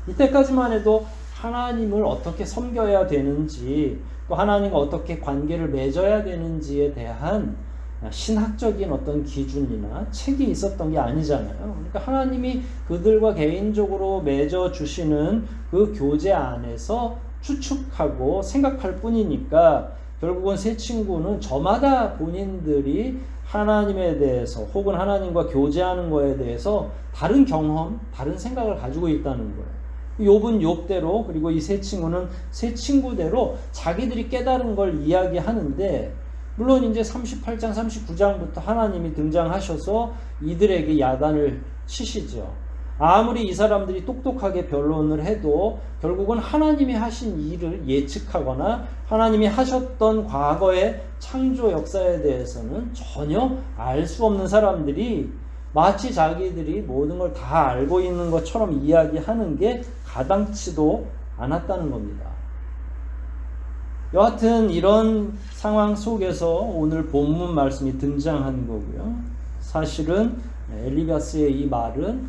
이때까지만 해도 하나님을 어떻게 섬겨야 되는지 또 하나님과 어떻게 관계를 맺어야 되는지에 대한 신학적인 어떤 기준이나 책이 있었던 게 아니잖아요. 그러니까 하나님이 그들과 개인적으로 맺어주시는 그 교제 안에서 추측하고 생각할 뿐이니까 결국은 세 친구는 저마다 본인들이 하나님에 대해서 혹은 하나님과 교제하는 거에 대해서 다른 경험, 다른 생각을 가지고 있다는 거예요. 욥은 욥대로 그리고 이 세 친구는 세 친구대로 자기들이 깨달은 걸 이야기하는데 물론 이제 38장 39장부터 하나님이 등장하셔서 이들에게 야단을 치시죠. 아무리 이 사람들이 똑똑하게 변론을 해도 결국은 하나님이 하신 일을 예측하거나 하나님이 하셨던 과거의 창조 역사에 대해서는 전혀 알 수 없는 사람들이 마치 자기들이 모든 걸 다 알고 있는 것처럼 이야기하는 게 가당치도 않았다는 겁니다. 여하튼 이런 상황 속에서 오늘 본문 말씀이 등장한 거고요. 사실은 엘리바스의 이 말은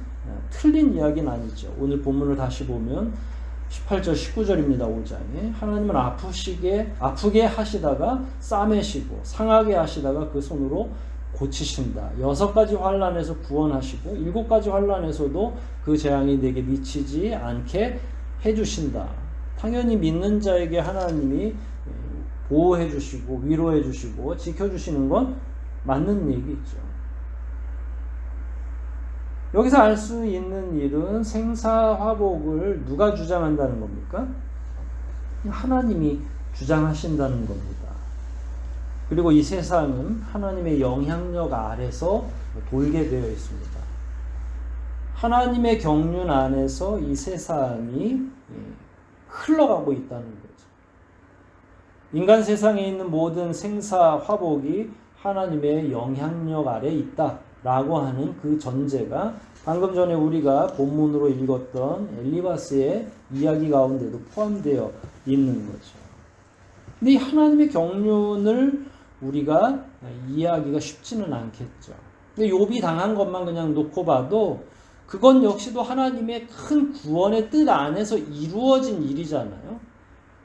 틀린 이야기는 아니죠. 오늘 본문을 다시 보면 18절 19절입니다. 5장에 하나님은 아프게 하시다가 싸매시고 상하게 하시다가 그 손으로 고치신다. 6가지 환난에서 구원하시고 7가지 환난에서도 그 재앙이 내게 미치지 않게 해주신다. 당연히 믿는 자에게 하나님이 보호해 주시고 위로해 주시고 지켜주시는 건 맞는 얘기죠. 여기서 알 수 있는 일은 생사화복을 누가 주장한다는 겁니까? 하나님이 주장하신다는 겁니다. 그리고 이 세상은 하나님의 영향력 아래서 돌게 되어 있습니다. 하나님의 경륜 안에서 이 세상이 흘러가고 있다는 거죠. 인간 세상에 있는 모든 생사화복이 하나님의 영향력 아래 있다라고 하는 그 전제가 방금 전에 우리가 본문으로 읽었던 엘리바스의 이야기 가운데도 포함되어 있는 거죠. 근데 이 하나님의 경륜을 우리가 이해하기가 쉽지는 않겠죠. 근데 욥이 당한 것만 그냥 놓고 봐도 그건 역시도 하나님의 큰 구원의 뜻 안에서 이루어진 일이잖아요.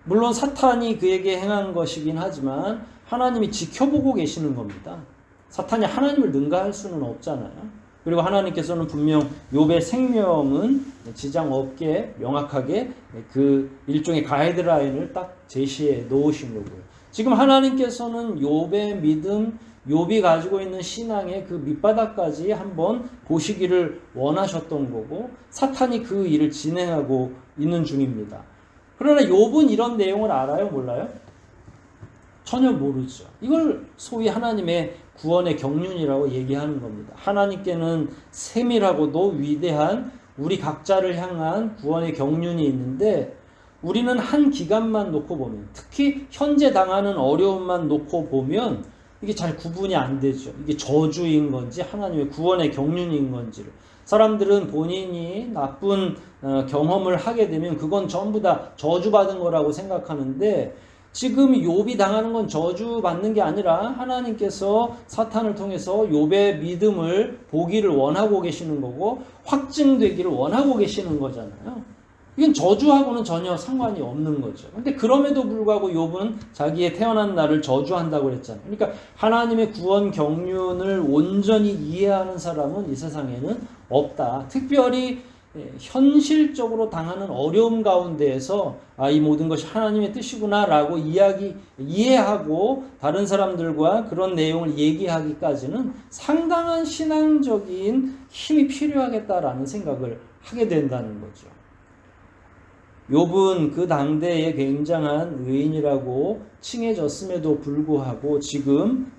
물론 사탄이 그에게 행한 것이긴 하지만 하나님이 지켜보고 계시는 겁니다. 사탄이 하나님을 능가할 수는 없잖아요. 그리고 하나님께서는 분명 욥의 생명은 지장 없게 명확하게 그 일종의 가이드라인을 딱 제시해 놓으신 거고요. 지금 하나님께서는 욥의 믿음, 욥이 가지고 있는 신앙의 그 밑바닥까지 한번 보시기를 원하셨던 거고 사탄이 그 일을 진행하고 있는 중입니다. 그러나 욥은 이런 내용을 알아요? 몰라요? 전혀 모르죠. 이걸 소위 하나님의 구원의 경륜이라고 얘기하는 겁니다. 하나님께는 세밀하고도 위대한 우리 각자를 향한 구원의 경륜이 있는데 우리는 한 기간만 놓고 보면, 특히 현재 당하는 어려움만 놓고 보면 이게 잘 구분이 안 되죠. 이게 저주인 건지 하나님의 구원의 경륜인 건지를. 사람들은 본인이 나쁜 경험을 하게 되면 그건 전부 다 저주받은 거라고 생각하는데 지금 욥이 당하는 건 저주받는 게 아니라 하나님께서 사탄을 통해서 욥의 믿음을 보기를 원하고 계시는 거고 확증되기를 원하고 계시는 거잖아요. 이건 저주하고는 전혀 상관이 없는 거죠. 근데 그럼에도 불구하고 욥은 자기의 태어난 날을 저주한다고 그랬잖아요. 그러니까 하나님의 구원 경륜을 온전히 이해하는 사람은 이 세상에는 없다. 특별히 현실적으로 당하는 어려움 가운데에서 이 모든 것이 하나님의 뜻이구나라고 이해하고 다른 사람들과 그런 내용을 얘기하기까지는 상당한 신앙적인 힘이 필요하겠다라는 생각을 하게 된다는 거죠. 욥은 그 당대에 굉장한 의인이라고 칭해졌음에도 불구하고 지금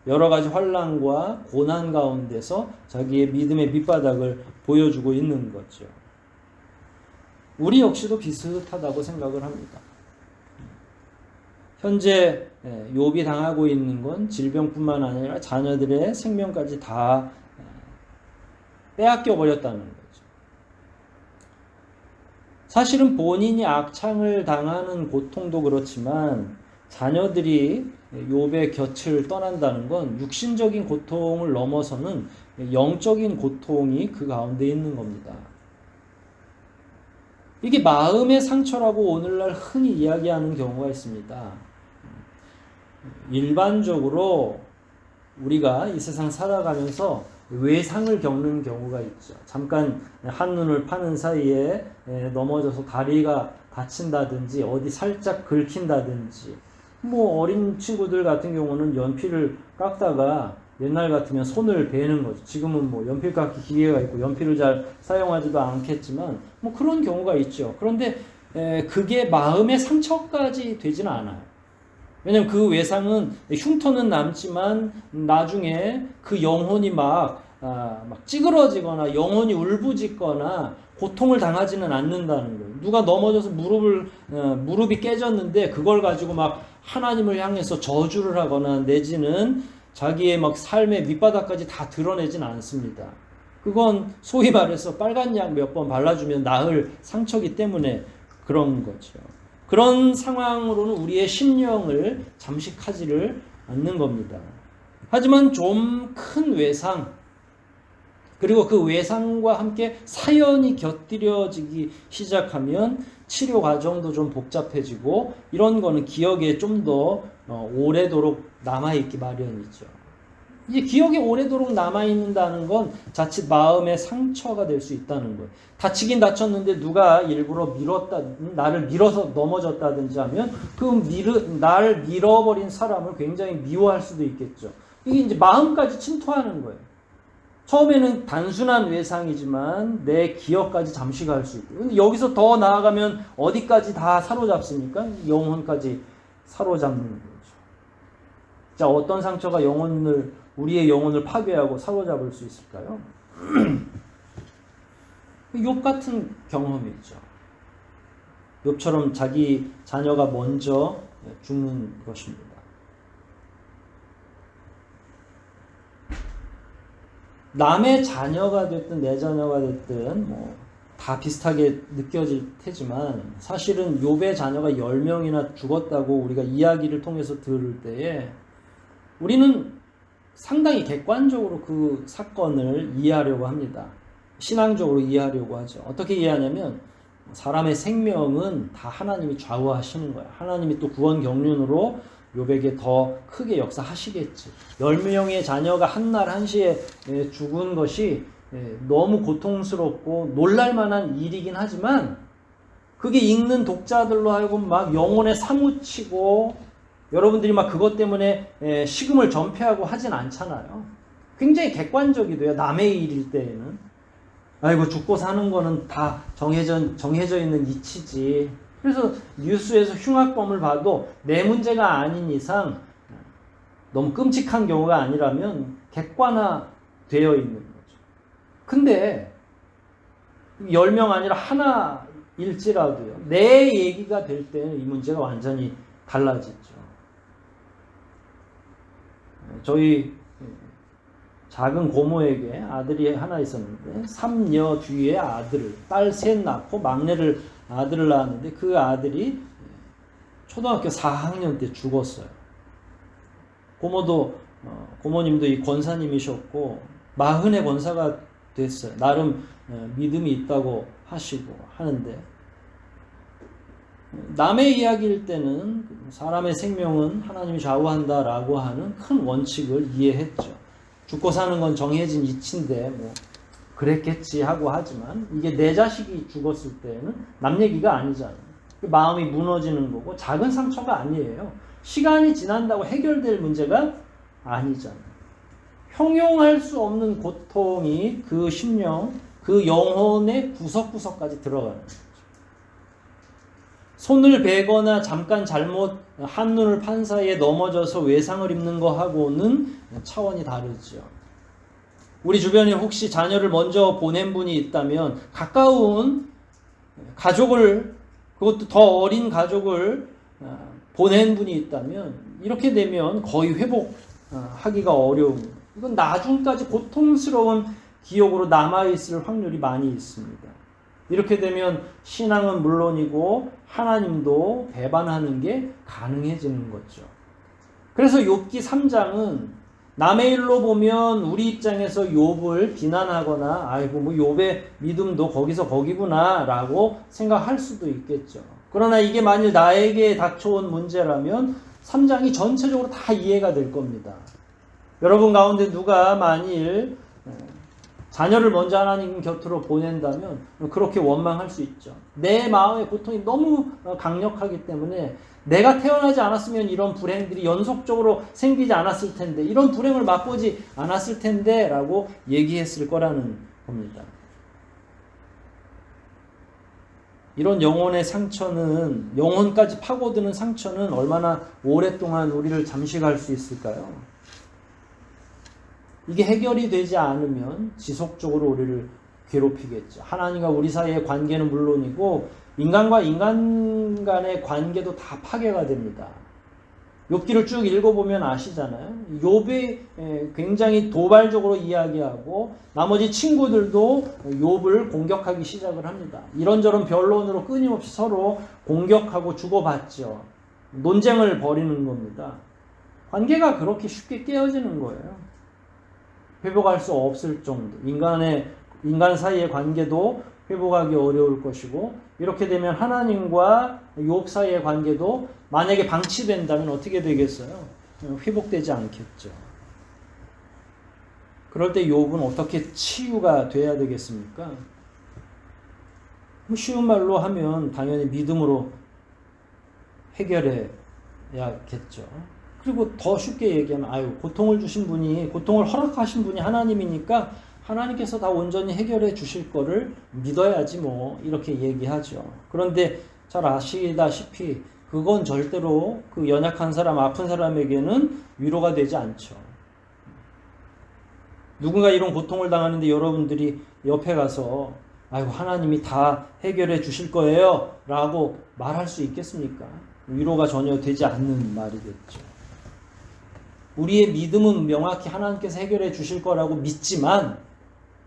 여러 가지 환난과 고난 가운데서 자기의 믿음의 밑바닥을 보여주고 있는 거죠. 우리 역시도 비슷하다고 생각을 합니다. 현재 욥이 당하고 있는 건 질병뿐만 아니라 자녀들의 생명까지 다 빼앗겨 버렸다는 거죠. 사실은 본인이 악창을 당하는 고통도 그렇지만 자녀들이 욥의 곁을 떠난다는 건 육신적인 고통을 넘어서는 영적인 고통이 그 가운데 있는 겁니다. 이게 마음의 상처라고 오늘날 흔히 이야기하는 경우가 있습니다. 일반적으로 우리가 이 세상 살아가면서 외상을 겪는 경우가 있죠. 잠깐 한눈을 파는 사이에 넘어져서 다리가 다친다든지 어디 살짝 긁힌다든지 뭐 어린 친구들 같은 경우는 연필을 깎다가 옛날 같으면 손을 베는 거죠. 지금은 뭐 연필 깎기 기계가 있고 연필을 잘 사용하지도 않겠지만 뭐 그런 경우가 있죠. 그런데 그게 마음의 상처까지 되지는 않아요. 왜냐면 그 외상은 흉터는 남지만 나중에 그 영혼이 막 찌그러지거나 영혼이 울부짖거나 고통을 당하지는 않는다는 거예요. 누가 넘어져서 무릎이 깨졌는데 그걸 가지고 막 하나님을 향해서 저주를 하거나 내지는 자기의 막 삶의 밑바닥까지 다 드러내진 않습니다. 그건 소위 말해서 빨간 약 몇 번 발라주면 나을 상처기 때문에 그런 거죠. 그런 상황으로는 우리의 심령을 잠식하지를 않는 겁니다. 하지만 좀 큰 외상, 그리고 그 외상과 함께 사연이 곁들여지기 시작하면 치료 과정도 좀 복잡해지고 이런 거는 기억에 좀 더 오래도록 남아있기 마련이죠. 이제 기억에 오래도록 남아있는다는 건 자칫 마음의 상처가 될 수 있다는 거예요. 다치긴 다쳤는데 누가 일부러 나를 밀어서 넘어졌다든지 하면 나를 밀어버린 사람을 굉장히 미워할 수도 있겠죠. 이게 이제 마음까지 침투하는 거예요. 처음에는 단순한 외상이지만 내 기억까지 잠시 갈 수 있고, 근데 여기서 더 나아가면 어디까지 다 사로잡습니까? 영혼까지 사로잡는 거죠. 자, 어떤 상처가 우리의 영혼을 파괴하고 사로잡을 수 있을까요? 욥 같은 경험이죠. 욥처럼 자기 자녀가 먼저 죽는 것입니다. 남의 자녀가 됐든 내 자녀가 됐든 다 비슷하게 느껴질 테지만 사실은 욥의 자녀가 10명이나 죽었다고 우리가 이야기를 통해서 들을 때에 우리는 상당히 객관적으로 그 사건을 이해하려고 합니다. 신앙적으로 이해하려고 하죠. 어떻게 이해하냐면 사람의 생명은 다 하나님이 좌우하시는 거야. 하나님이 또 구원 경륜으로 욥에게 더 크게 역사하시겠지. 10명의 자녀가 한날 한시에 죽은 것이 너무 고통스럽고 놀랄만한 일이긴 하지만 그게 읽는 독자들로 하여금 막 영혼에 사무치고 여러분들이 막 그것 때문에 식음을 전폐하고 하진 않잖아요. 굉장히 객관적이돼요. 남의 일일 때에는. 아이고 죽고 사는 거는 다 정해져 있는 이치지. 그래서 뉴스에서 흉악범을 봐도 내 문제가 아닌 이상 너무 끔찍한 경우가 아니라면 객관화되어 있는 거죠. 근데 10명 아니라 하나일지라도요. 내 얘기가 될 때는 이 문제가 완전히 달라지죠. 저희 작은 고모에게 아들이 하나 있었는데 3녀 뒤에 딸 셋 낳고 막내를 아들을 낳았는데 그 아들이 초등학교 4학년 때 죽었어요. 고모님도 이 권사님이셨고 40의 권사가 됐어요. 나름 믿음이 있다고 하시고 하는데 남의 이야기일 때는 사람의 생명은 하나님이 좌우한다라고 하는 큰 원칙을 이해했죠. 죽고 사는 건 정해진 이치인데 그랬겠지 하고 하지만 이게 내 자식이 죽었을 때는 남 얘기가 아니잖아요. 마음이 무너지는 거고 작은 상처가 아니에요. 시간이 지난다고 해결될 문제가 아니잖아요. 형용할 수 없는 고통이 그 심령, 그 영혼의 구석구석까지 들어가는 거죠. 손을 베거나 잠깐 잘못 한눈을 판 사이에 넘어져서 외상을 입는 거하고는 차원이 다르죠. 우리 주변에 혹시 자녀를 먼저 보낸 분이 있다면 가까운 가족을, 그것도 더 어린 가족을 보낸 분이 있다면 이렇게 되면 거의 회복하기가 어려운, 이건 나중까지 고통스러운 기억으로 남아있을 확률이 많이 있습니다. 이렇게 되면 신앙은 물론이고 하나님도 배반하는 게 가능해지는 거죠. 그래서 욥기 3장은 남의 일로 보면 우리 입장에서 욥을 비난하거나 아이고 욥의 믿음도 거기서 거기구나 라고 생각할 수도 있겠죠. 그러나 이게 만일 나에게 닥쳐온 문제라면 3장이 전체적으로 다 이해가 될 겁니다. 여러분 가운데 누가 만일 자녀를 먼저 하나님 곁으로 보낸다면 그렇게 원망할 수 있죠. 내 마음의 고통이 너무 강력하기 때문에 내가 태어나지 않았으면 이런 불행들이 연속적으로 생기지 않았을 텐데, 이런 불행을 맛보지 않았을 텐데 라고 얘기했을 거라는 겁니다. 이런 영혼의 상처는, 영혼까지 파고드는 상처는 얼마나 오랫동안 우리를 잠식할 수 있을까요? 이게 해결이 되지 않으면 지속적으로 우리를 괴롭히겠죠. 하나님과 우리 사이의 관계는 물론이고 인간과 인간 간의 관계도 다 파괴가 됩니다. 욥기를 쭉 읽어보면 아시잖아요. 욥이 굉장히 도발적으로 이야기하고 나머지 친구들도 욥을 공격하기 시작을 합니다. 이런저런 변론으로 끊임없이 서로 공격하고 주고받죠. 논쟁을 벌이는 겁니다. 관계가 그렇게 쉽게 깨어지는 거예요. 회복할 수 없을 정도. 인간 사이의 관계도 회복하기 어려울 것이고, 이렇게 되면 하나님과 욥 사이의 관계도 만약에 방치된다면 어떻게 되겠어요? 회복되지 않겠죠. 그럴 때 욥은 어떻게 치유가 돼야 되겠습니까? 쉬운 말로 하면 당연히 믿음으로 해결해야겠죠. 그리고 더 쉽게 얘기하면 고통을 주신 분이, 고통을 허락하신 분이 하나님이니까 하나님께서 다 온전히 해결해 주실 거를 믿어야지 뭐 이렇게 얘기하죠. 그런데 잘 아시다시피 그건 절대로 그 연약한 사람, 아픈 사람에게는 위로가 되지 않죠. 누군가 이런 고통을 당하는데 여러분들이 옆에 가서 아이고 하나님이 다 해결해 주실 거예요 라고 말할 수 있겠습니까? 위로가 전혀 되지 않는 말이겠죠. 우리의 믿음은 명확히 하나님께서 해결해 주실 거라고 믿지만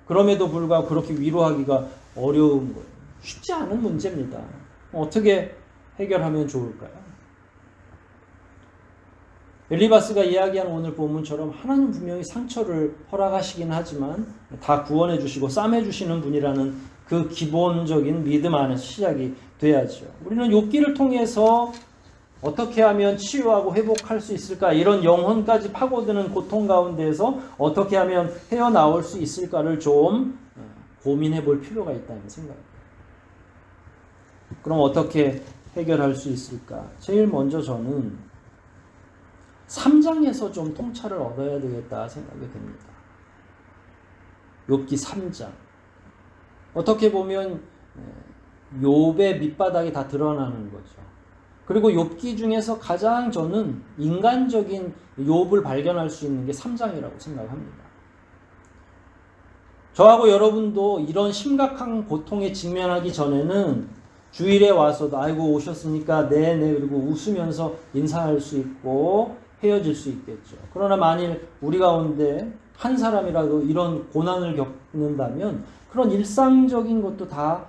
그럼에도 불구하고 그렇게 위로하기가 어려운 거예요. 쉽지 않은 문제입니다. 어떻게 해결하면 좋을까요? 엘리바스가 이야기한 오늘 본문처럼 하나님 분명히 상처를 허락하시긴 하지만 다 구원해 주시고 싸매 주시는 분이라는 그 기본적인 믿음 안에서 시작이 돼야죠. 우리는 욥기를 통해서 어떻게 하면 치유하고 회복할 수 있을까? 이런 영혼까지 파고드는 고통 가운데에서 어떻게 하면 헤어나올 수 있을까를 좀 고민해 볼 필요가 있다는 생각입니다. 그럼 어떻게 해결할 수 있을까? 제일 먼저 저는 3장에서 좀 통찰을 얻어야 되겠다 생각이 듭니다. 욥기 3장. 어떻게 보면 욥의 밑바닥이 다 드러나는 거죠. 그리고 욥기 중에서 가장 저는 인간적인 욥을 발견할 수 있는 게 3장이라고 생각합니다. 저하고 여러분도 이런 심각한 고통에 직면하기 전에는 주일에 와서도 아이고 오셨습니까? 네네 그리고 웃으면서 인사할 수 있고 헤어질 수 있겠죠. 그러나 만일 우리 가운데 한 사람이라도 이런 고난을 겪는다면 그런 일상적인 것도 다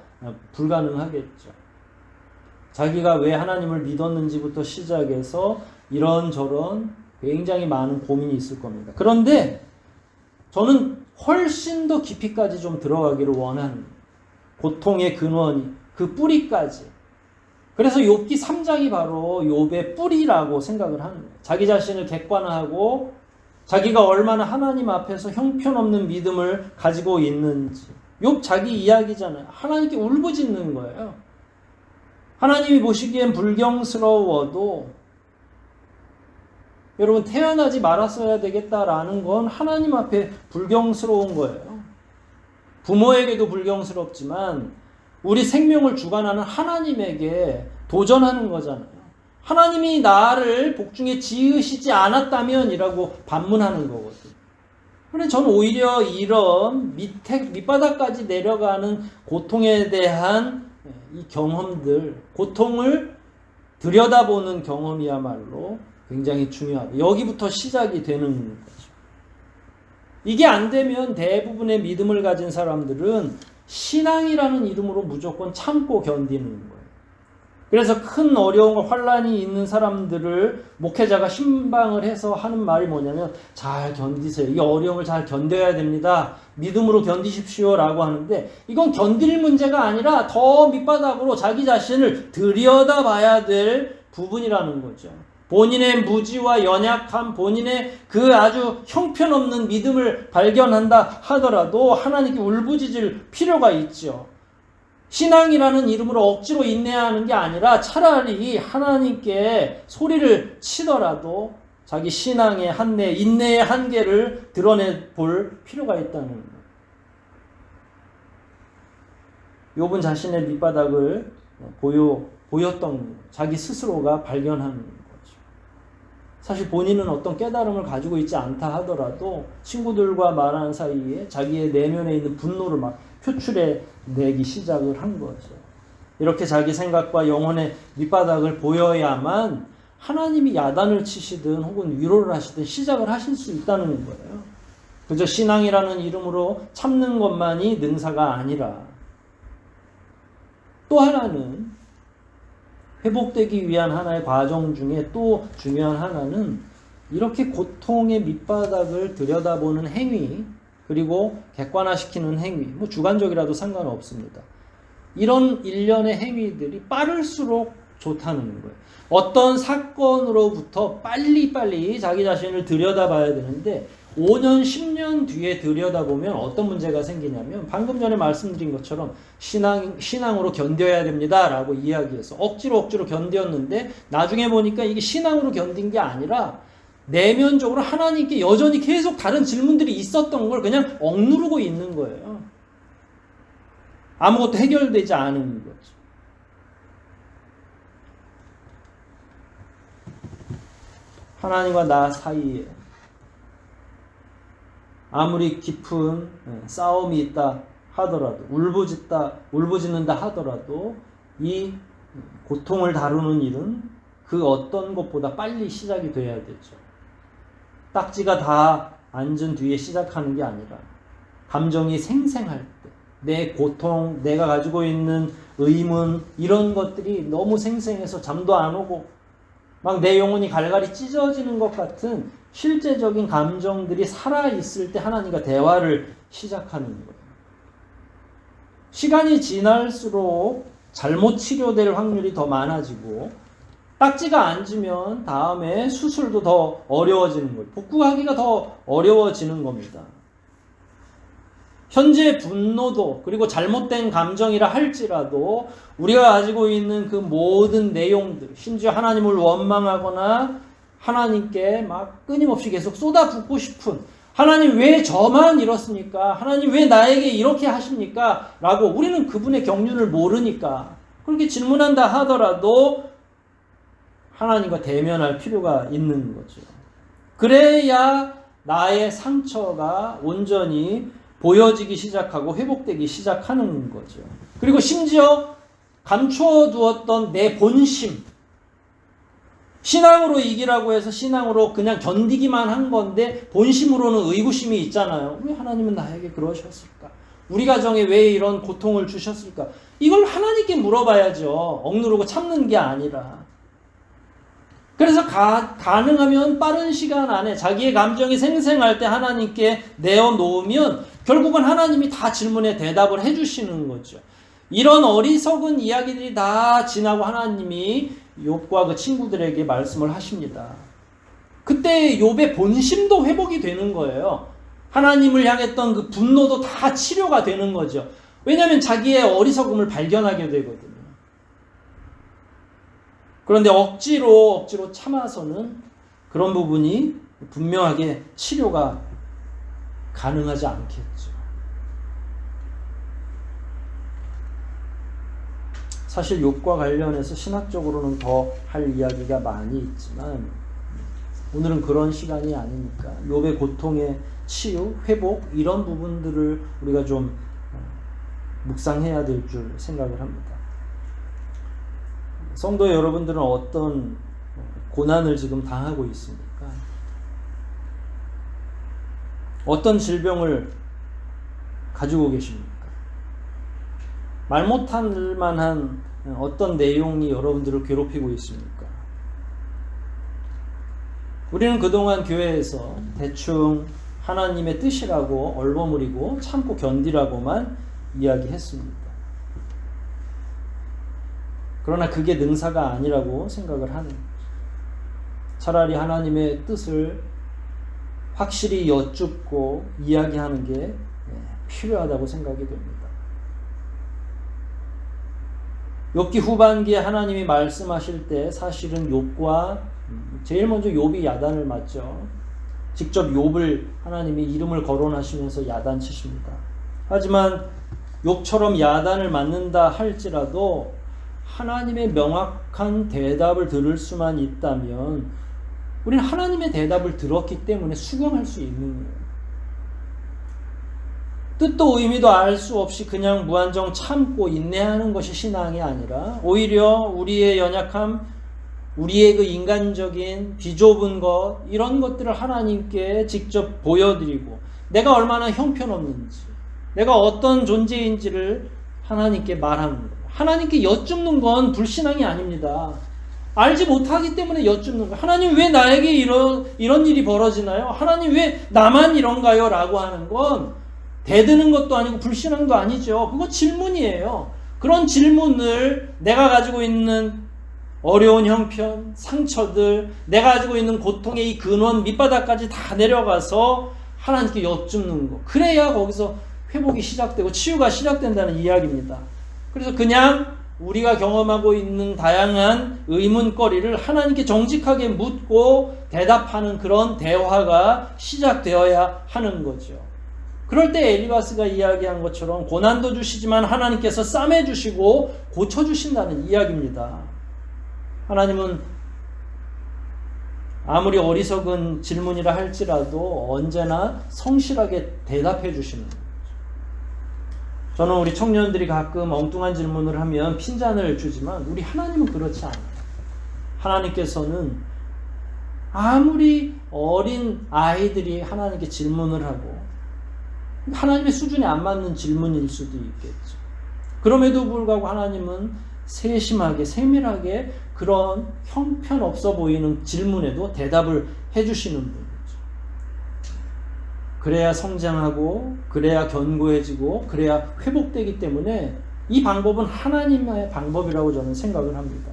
불가능하겠죠. 자기가 왜 하나님을 믿었는지부터 시작해서 이런저런 굉장히 많은 고민이 있을 겁니다. 그런데 저는 훨씬 더 깊이까지 좀 들어가기를 원합니다. 고통의 근원이 그 뿌리까지. 그래서 욥기 3장이 바로 욥의 뿌리라고 생각을 하는 거예요. 자기 자신을 객관화하고 자기가 얼마나 하나님 앞에서 형편없는 믿음을 가지고 있는지. 욥 자기 이야기잖아요. 하나님께 울부짖는 거예요. 하나님이 보시기엔 불경스러워도 여러분 태어나지 말았어야 되겠다라는 건 하나님 앞에 불경스러운 거예요. 부모에게도 불경스럽지만 우리 생명을 주관하는 하나님에게 도전하는 거잖아요. 하나님이 나를 복중에 지으시지 않았다면 이라고 반문하는 거거든요. 그런데 저는 오히려 이런 밑바닥까지 내려가는 고통에 대한 이 경험들, 고통을 들여다보는 경험이야말로 굉장히 중요하다. 여기부터 시작이 되는 거죠. 이게 안 되면 대부분의 믿음을 가진 사람들은 신앙이라는 이름으로 무조건 참고 견디는 거예요. 그래서 큰 어려움과 환란이 있는 사람들을 목회자가 신방을 해서 하는 말이 뭐냐면 잘 견디세요. 이 어려움을 잘 견뎌야 됩니다. 믿음으로 견디십시오 라고 하는데 이건 견딜 문제가 아니라 더 밑바닥으로 자기 자신을 들여다봐야 될 부분이라는 거죠. 본인의 무지와 연약함, 본인의 그 아주 형편없는 믿음을 발견한다 하더라도 하나님께 울부짖을 필요가 있죠. 신앙이라는 이름으로 억지로 인내하는 게 아니라 차라리 하나님께 소리를 치더라도 자기 신앙의 한계, 인내의 한계를 드러내 볼 필요가 있다는 거예요. 욥은 자신의 밑바닥을 보였던 자기 스스로가 발견하는 거죠. 사실 본인은 어떤 깨달음을 가지고 있지 않다 하더라도 친구들과 말하는 사이에 자기의 내면에 있는 분노를 막 표출해 내기 시작을 한 거죠. 이렇게 자기 생각과 영혼의 밑바닥을 보여야만 하나님이 야단을 치시든 혹은 위로를 하시든 시작을 하실 수 있다는 거예요. 그저 신앙이라는 이름으로 참는 것만이 능사가 아니라 또 하나는 회복되기 위한 하나의 과정 중에 또 중요한 하나는 이렇게 고통의 밑바닥을 들여다보는 행위 그리고 객관화시키는 행위, 뭐 주관적이라도 상관없습니다. 이런 일련의 행위들이 빠를수록 좋다는 거예요. 어떤 사건으로부터 빨리빨리 자기 자신을 들여다봐야 되는데 5년, 10년 뒤에 들여다보면 어떤 문제가 생기냐면 방금 전에 말씀드린 것처럼 신앙으로 견뎌야 됩니다 라고 이야기해서 억지로 견뎠는데 나중에 보니까 이게 신앙으로 견딘 게 아니라 내면적으로 하나님께 여전히 계속 다른 질문들이 있었던 걸 그냥 억누르고 있는 거예요. 아무것도 해결되지 않은 거죠. 하나님과 나 사이에 아무리 깊은 싸움이 있다 하더라도, 울부짖는다 하더라도 이 고통을 다루는 일은 그 어떤 것보다 빨리 시작이 돼야 되죠. 딱지가 다 앉은 뒤에 시작하는 게 아니라 감정이 생생할 때, 내 고통, 내가 가지고 있는 의문, 이런 것들이 너무 생생해서 잠도 안 오고 막 내 영혼이 갈갈이 찢어지는 것 같은 실제적인 감정들이 살아있을 때 하나님과 대화를 시작하는 거예요. 시간이 지날수록 잘못 치료될 확률이 더 많아지고, 딱지가 앉으면 다음에 수술도 더 어려워지는 거예요. 복구하기가 더 어려워지는 겁니다. 현재 분노도, 그리고 잘못된 감정이라 할지라도 우리가 가지고 있는 그 모든 내용들, 심지어 하나님을 원망하거나 하나님께 막 끊임없이 계속 쏟아붓고 싶은, 하나님 왜 저만 이렇습니까? 하나님 왜 나에게 이렇게 하십니까? 라고 우리는 그분의 경륜을 모르니까 그렇게 질문한다 하더라도 하나님과 대면할 필요가 있는 거죠. 그래야 나의 상처가 온전히 보여지기 시작하고 회복되기 시작하는 거죠. 그리고 심지어 감춰두었던 내 본심, 신앙으로 이기라고 해서 신앙으로 그냥 견디기만 한 건데 본심으로는 의구심이 있잖아요. 왜 하나님은 나에게 그러셨을까? 우리 가정에 왜 이런 고통을 주셨을까? 이걸 하나님께 물어봐야죠. 억누르고 참는 게 아니라. 그래서 가능하면 빠른 시간 안에 자기의 감정이 생생할 때 하나님께 내어놓으면 결국은 하나님이 다 질문에 대답을 해주시는 거죠. 이런 어리석은 이야기들이 다 지나고 하나님이 욥과 그 친구들에게 말씀을 하십니다. 그때 욥의 본심도 회복이 되는 거예요. 하나님을 향했던 그 분노도 다 치료가 되는 거죠. 왜냐하면 자기의 어리석음을 발견하게 되거든요. 그런데 억지로 참아서는 그런 부분이 분명하게 치료가 가능하지 않겠죠. 사실 욥과 관련해서 신학적으로는 더 할 이야기가 많이 있지만 오늘은 그런 시간이 아니니까 욥의 고통의 치유, 회복, 이런 부분들을 우리가 좀 묵상해야 될 줄 생각을 합니다. 성도 여러분들은 어떤 고난을 지금 당하고 있습니까? 어떤 질병을 가지고 계십니까? 말 못할 만한 어떤 내용이 여러분들을 괴롭히고 있습니까? 우리는 그동안 교회에서 대충 하나님의 뜻이라고 얼버무리고 참고 견디라고만 이야기했습니다. 그러나 그게 능사가 아니라고 생각을 하는 거죠. 차라리 하나님의 뜻을 확실히 여쭙고 이야기하는 게 필요하다고 생각이 됩니다. 욥기 후반기에 하나님이 말씀하실 때 사실은 욥과 제일 먼저 욥이 야단을 맞죠. 직접 욥을 하나님이 이름을 거론하시면서 야단치십니다. 하지만 욥처럼 야단을 맞는다 할지라도 하나님의 명확한 대답을 들을 수만 있다면 우리는 하나님의 대답을 들었기 때문에 수긍할 수 있는 거예요. 뜻도 의미도 알 수 없이 그냥 무한정 참고 인내하는 것이 신앙이 아니라 오히려 우리의 연약함, 우리의 그 인간적인 비좁은 것, 이런 것들을 하나님께 직접 보여드리고 내가 얼마나 형편없는지, 내가 어떤 존재인지를 하나님께 말하는 거예요. 하나님께 여쭙는 건 불신앙이 아닙니다. 알지 못하기 때문에 여쭙는 거예요. 하나님 왜 나에게 이런 일이 벌어지나요? 하나님 왜 나만 이런가요? 라고 하는 건 대드는 것도 아니고 불신앙도 아니죠. 그거 질문이에요. 그런 질문을 내가 가지고 있는 어려운 형편, 상처들, 내가 가지고 있는 고통의 이 근원 밑바닥까지 다 내려가서 하나님께 여쭙는 거. 그래야 거기서 회복이 시작되고 치유가 시작된다는 이야기입니다. 그래서 그냥 우리가 경험하고 있는 다양한 의문거리를 하나님께 정직하게 묻고 대답하는 그런 대화가 시작되어야 하는 거죠. 그럴 때 엘리바스가 이야기한 것처럼 고난도 주시지만 하나님께서 싸매 주시고 고쳐 주신다는 이야기입니다. 하나님은 아무리 어리석은 질문이라 할지라도 언제나 성실하게 대답해 주시는 거죠. 저는 우리 청년들이 가끔 엉뚱한 질문을 하면 핀잔을 주지만 우리 하나님은 그렇지 않아요. 하나님께서는 아무리 어린 아이들이 하나님께 질문을 하고 하나님의 수준에 안 맞는 질문일 수도 있겠죠. 그럼에도 불구하고 하나님은 세심하게 세밀하게 그런 형편없어 보이는 질문에도 대답을 해주시는 분이죠. 그래야 성장하고 그래야 견고해지고 그래야 회복되기 때문에 이 방법은 하나님의 방법이라고 저는 생각을 합니다.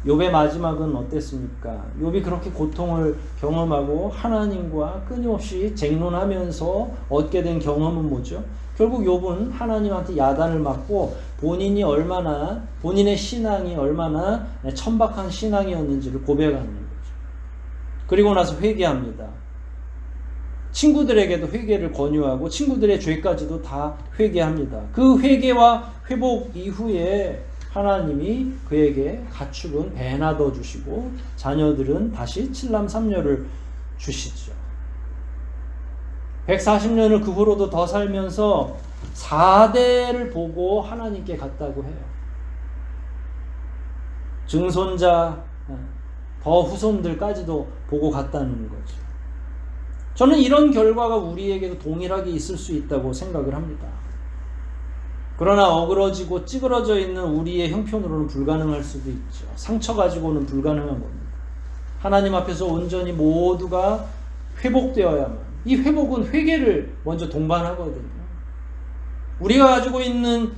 욥의 마지막은 어땠습니까? 욥이 그렇게 고통을 경험하고 하나님과 끊임없이 쟁론하면서 얻게 된 경험은 뭐죠? 결국 욥은 하나님한테 야단을 맞고 본인의 신앙이 얼마나 천박한 신앙이었는지를 고백하는 거죠. 그리고 나서 회개합니다. 친구들에게도 회개를 권유하고 친구들의 죄까지도 다 회개합니다. 그 회개와 회복 이후에 하나님이 그에게 가축은 배나 더 주시고 자녀들은 다시 칠남삼녀를 주시죠. 140년을 그 후로도 더 살면서 4대를 보고 하나님께 갔다고 해요. 증손자, 더 후손들까지도 보고 갔다는 거죠. 저는 이런 결과가 우리에게도 동일하게 있을 수 있다고 생각을 합니다. 그러나 어그러지고 찌그러져 있는 우리의 형편으로는 불가능할 수도 있죠. 상처 가지고는 불가능한 겁니다. 하나님 앞에서 온전히 모두가 회복되어야만, 이 회복은 회개를 먼저 동반하거든요. 우리가 가지고 있는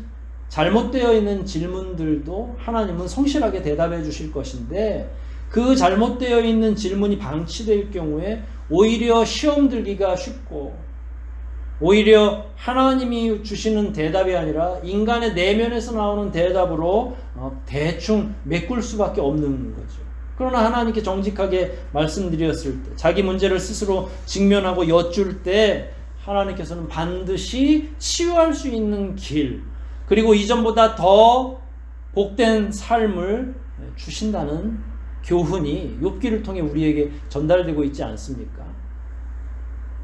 잘못되어 있는 질문들도 하나님은 성실하게 대답해 주실 것인데, 그 잘못되어 있는 질문이 방치될 경우에 오히려 시험 들기가 쉽고, 오히려 하나님이 주시는 대답이 아니라 인간의 내면에서 나오는 대답으로 대충 메꿀 수밖에 없는 거죠. 그러나 하나님께 정직하게 말씀드렸을 때, 자기 문제를 스스로 직면하고 여쭐 때 하나님께서는 반드시 치유할 수 있는 길, 그리고 이전보다 더 복된 삶을 주신다는 교훈이 욥기를 통해 우리에게 전달되고 있지 않습니까?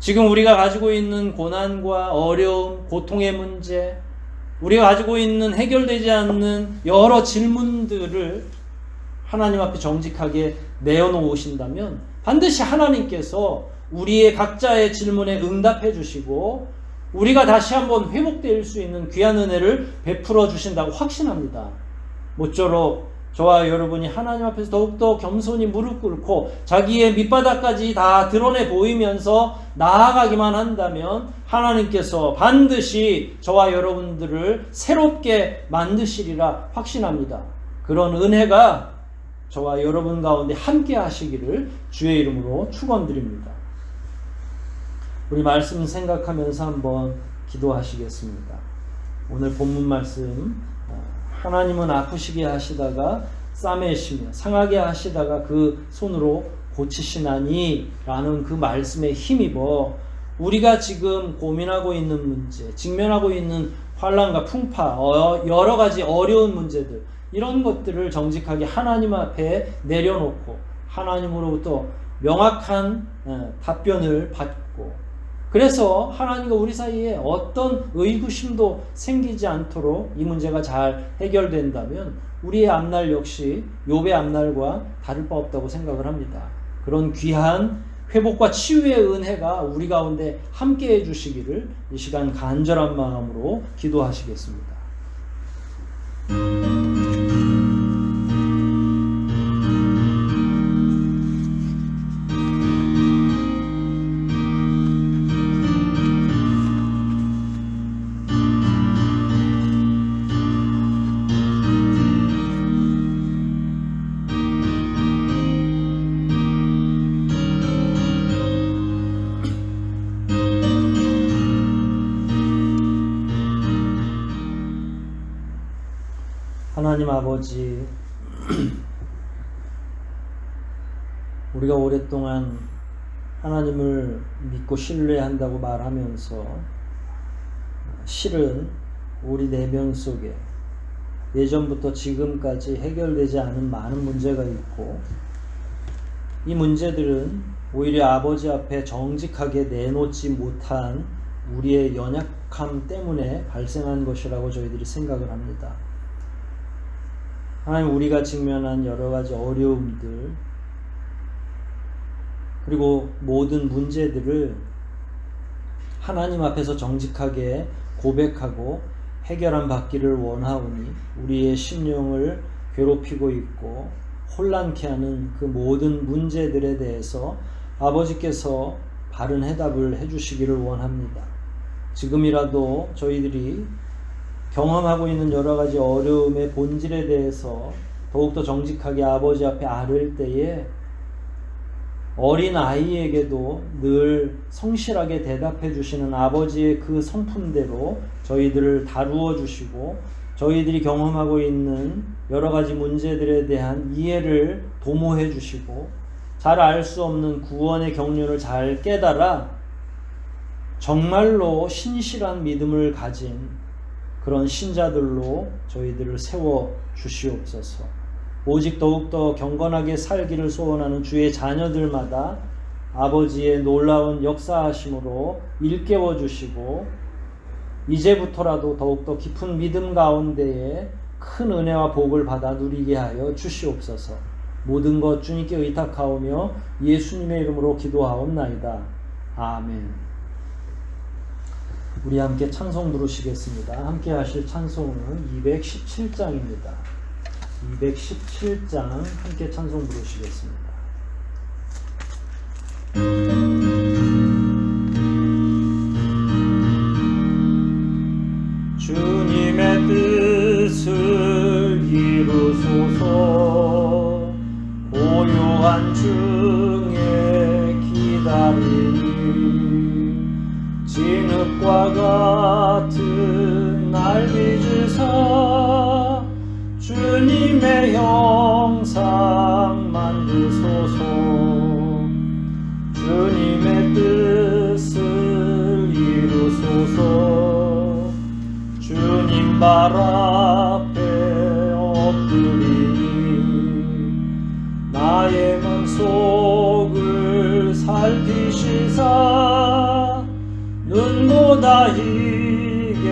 지금 우리가 가지고 있는 고난과 어려움, 고통의 문제, 우리가 가지고 있는 해결되지 않는 여러 질문들을 하나님 앞에 정직하게 내어놓으신다면 반드시 하나님께서 우리의 각자의 질문에 응답해 주시고 우리가 다시 한번 회복될 수 있는 귀한 은혜를 베풀어 주신다고 확신합니다. 모쪼록 저와 여러분이 하나님 앞에서 더욱더 겸손히 무릎 꿇고 자기의 밑바닥까지 다 드러내 보이면서 나아가기만 한다면 하나님께서 반드시 저와 여러분들을 새롭게 만드시리라 확신합니다. 그런 은혜가 저와 여러분 가운데 함께 하시기를 주의 이름으로 축원드립니다. 우리 말씀 생각하면서 한번 기도하시겠습니다. 오늘 본문 말씀, 하나님은 아프시게 하시다가 싸매시며 상하게 하시다가 그 손으로 고치시나니 라는 그 말씀에 힘입어 우리가 지금 고민하고 있는 문제, 직면하고 있는 환난과 풍파, 여러 가지 어려운 문제들, 이런 것들을 정직하게 하나님 앞에 내려놓고 하나님으로부터 명확한 답변을 받고, 그래서 하나님과 우리 사이에 어떤 의구심도 생기지 않도록 이 문제가 잘 해결된다면 우리의 앞날 역시 욥의 앞날과 다를 바 없다고 생각을 합니다. 그런 귀한 회복과 치유의 은혜가 우리 가운데 함께 해주시기를 이 시간 간절한 마음으로 기도하시겠습니다. 하나님 아버지, 우리가 오랫동안 하나님을 믿고 신뢰한다고 말하면서 실은 우리 내면 속에 예전부터 지금까지 해결되지 않은 많은 문제가 있고, 이 문제들은 오히려 아버지 앞에 정직하게 내놓지 못한 우리의 연약함 때문에 발생한 것이라고 저희들이 생각을 합니다. 하나님, 우리가 직면한 여러 가지 어려움들, 그리고 모든 문제들을 하나님 앞에서 정직하게 고백하고 해결함 받기를 원하오니, 우리의 심령을 괴롭히고 있고 혼란케 하는 그 모든 문제들에 대해서 아버지께서 바른 해답을 해주시기를 원합니다. 지금이라도 저희들이 경험하고 있는 여러 가지 어려움의 본질에 대해서 더욱더 정직하게 아버지 앞에 아뢰을 때에 어린 아이에게도 늘 성실하게 대답해 주시는 아버지의 그 성품대로 저희들을 다루어 주시고, 저희들이 경험하고 있는 여러 가지 문제들에 대한 이해를 도모해 주시고, 잘 알 수 없는 구원의 경륜을 잘 깨달아 정말로 신실한 믿음을 가진 그런 신자들로 저희들을 세워 주시옵소서. 오직 더욱더 경건하게 살기를 소원하는 주의 자녀들마다 아버지의 놀라운 역사하심으로 일깨워 주시고, 이제부터라도 더욱더 깊은 믿음 가운데에 큰 은혜와 복을 받아 누리게 하여 주시옵소서. 모든 것 주님께 의탁하오며 예수님의 이름으로 기도하옵나이다. 아멘. 우리 함께 찬송 부르시겠습니다. 함께 하실 찬송은 217장입니다. 217장 함께 찬송 부르시겠습니다.
주님의 뜻을 이루소서. 고요한 중에 기다리니 진흙과 같은 날 빚으사 주님의 형상 만드소서. 주님의 뜻을 이루소서. 주님 발 앞에 엎드리니 나의 문 속을 살피시사 눈보다 희게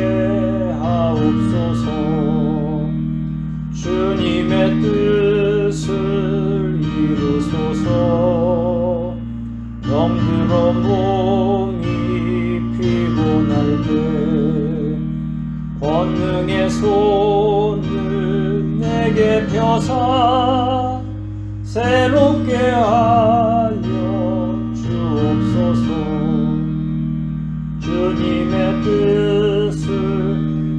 하옵소서. 주님의 뜻을 이루소서. 병들어 몸이 피곤할 때 권능의 손을 내게 펴사 새롭게 하여 주옵소서. 주님의 뜻을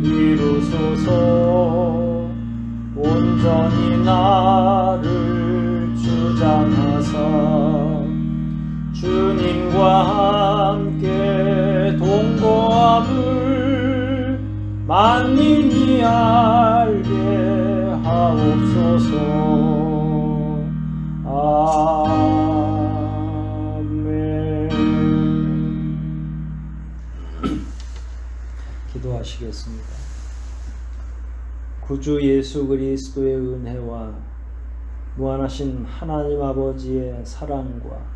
이루소서. 온전히 나를 주장하사 주님과 함께 동거함을 만민이 알게 하옵소서. 아멘.
기도하시겠습니다. 구주 예수 그리스도의 은혜와 무한하신 하나님 아버지의 사랑과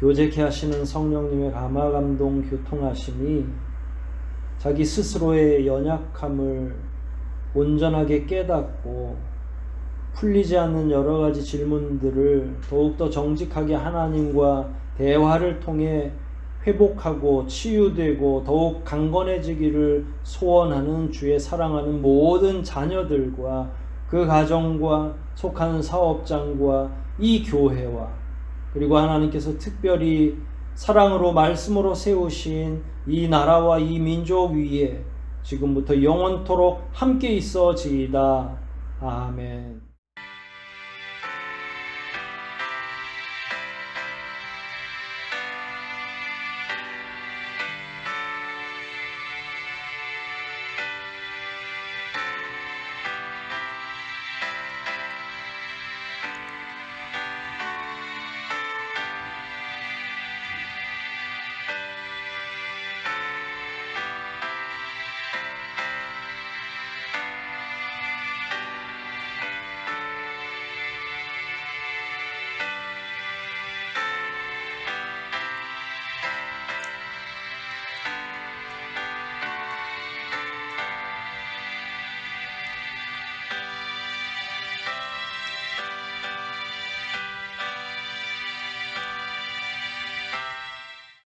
교제케 하시는 성령님의 감화감동 교통하심이 자기 스스로의 연약함을 온전하게 깨닫고 풀리지 않는 여러 가지 질문들을 더욱더 정직하게 하나님과 대화를 통해 회복하고 치유되고 더욱 강건해지기를 소원하는 주의 사랑하는 모든 자녀들과 그 가정과 속하는 사업장과 이 교회와 그리고 하나님께서 특별히 사랑으로 말씀으로 세우신 이 나라와 이 민족 위에 지금부터 영원토록 함께 있어지이다. 아멘.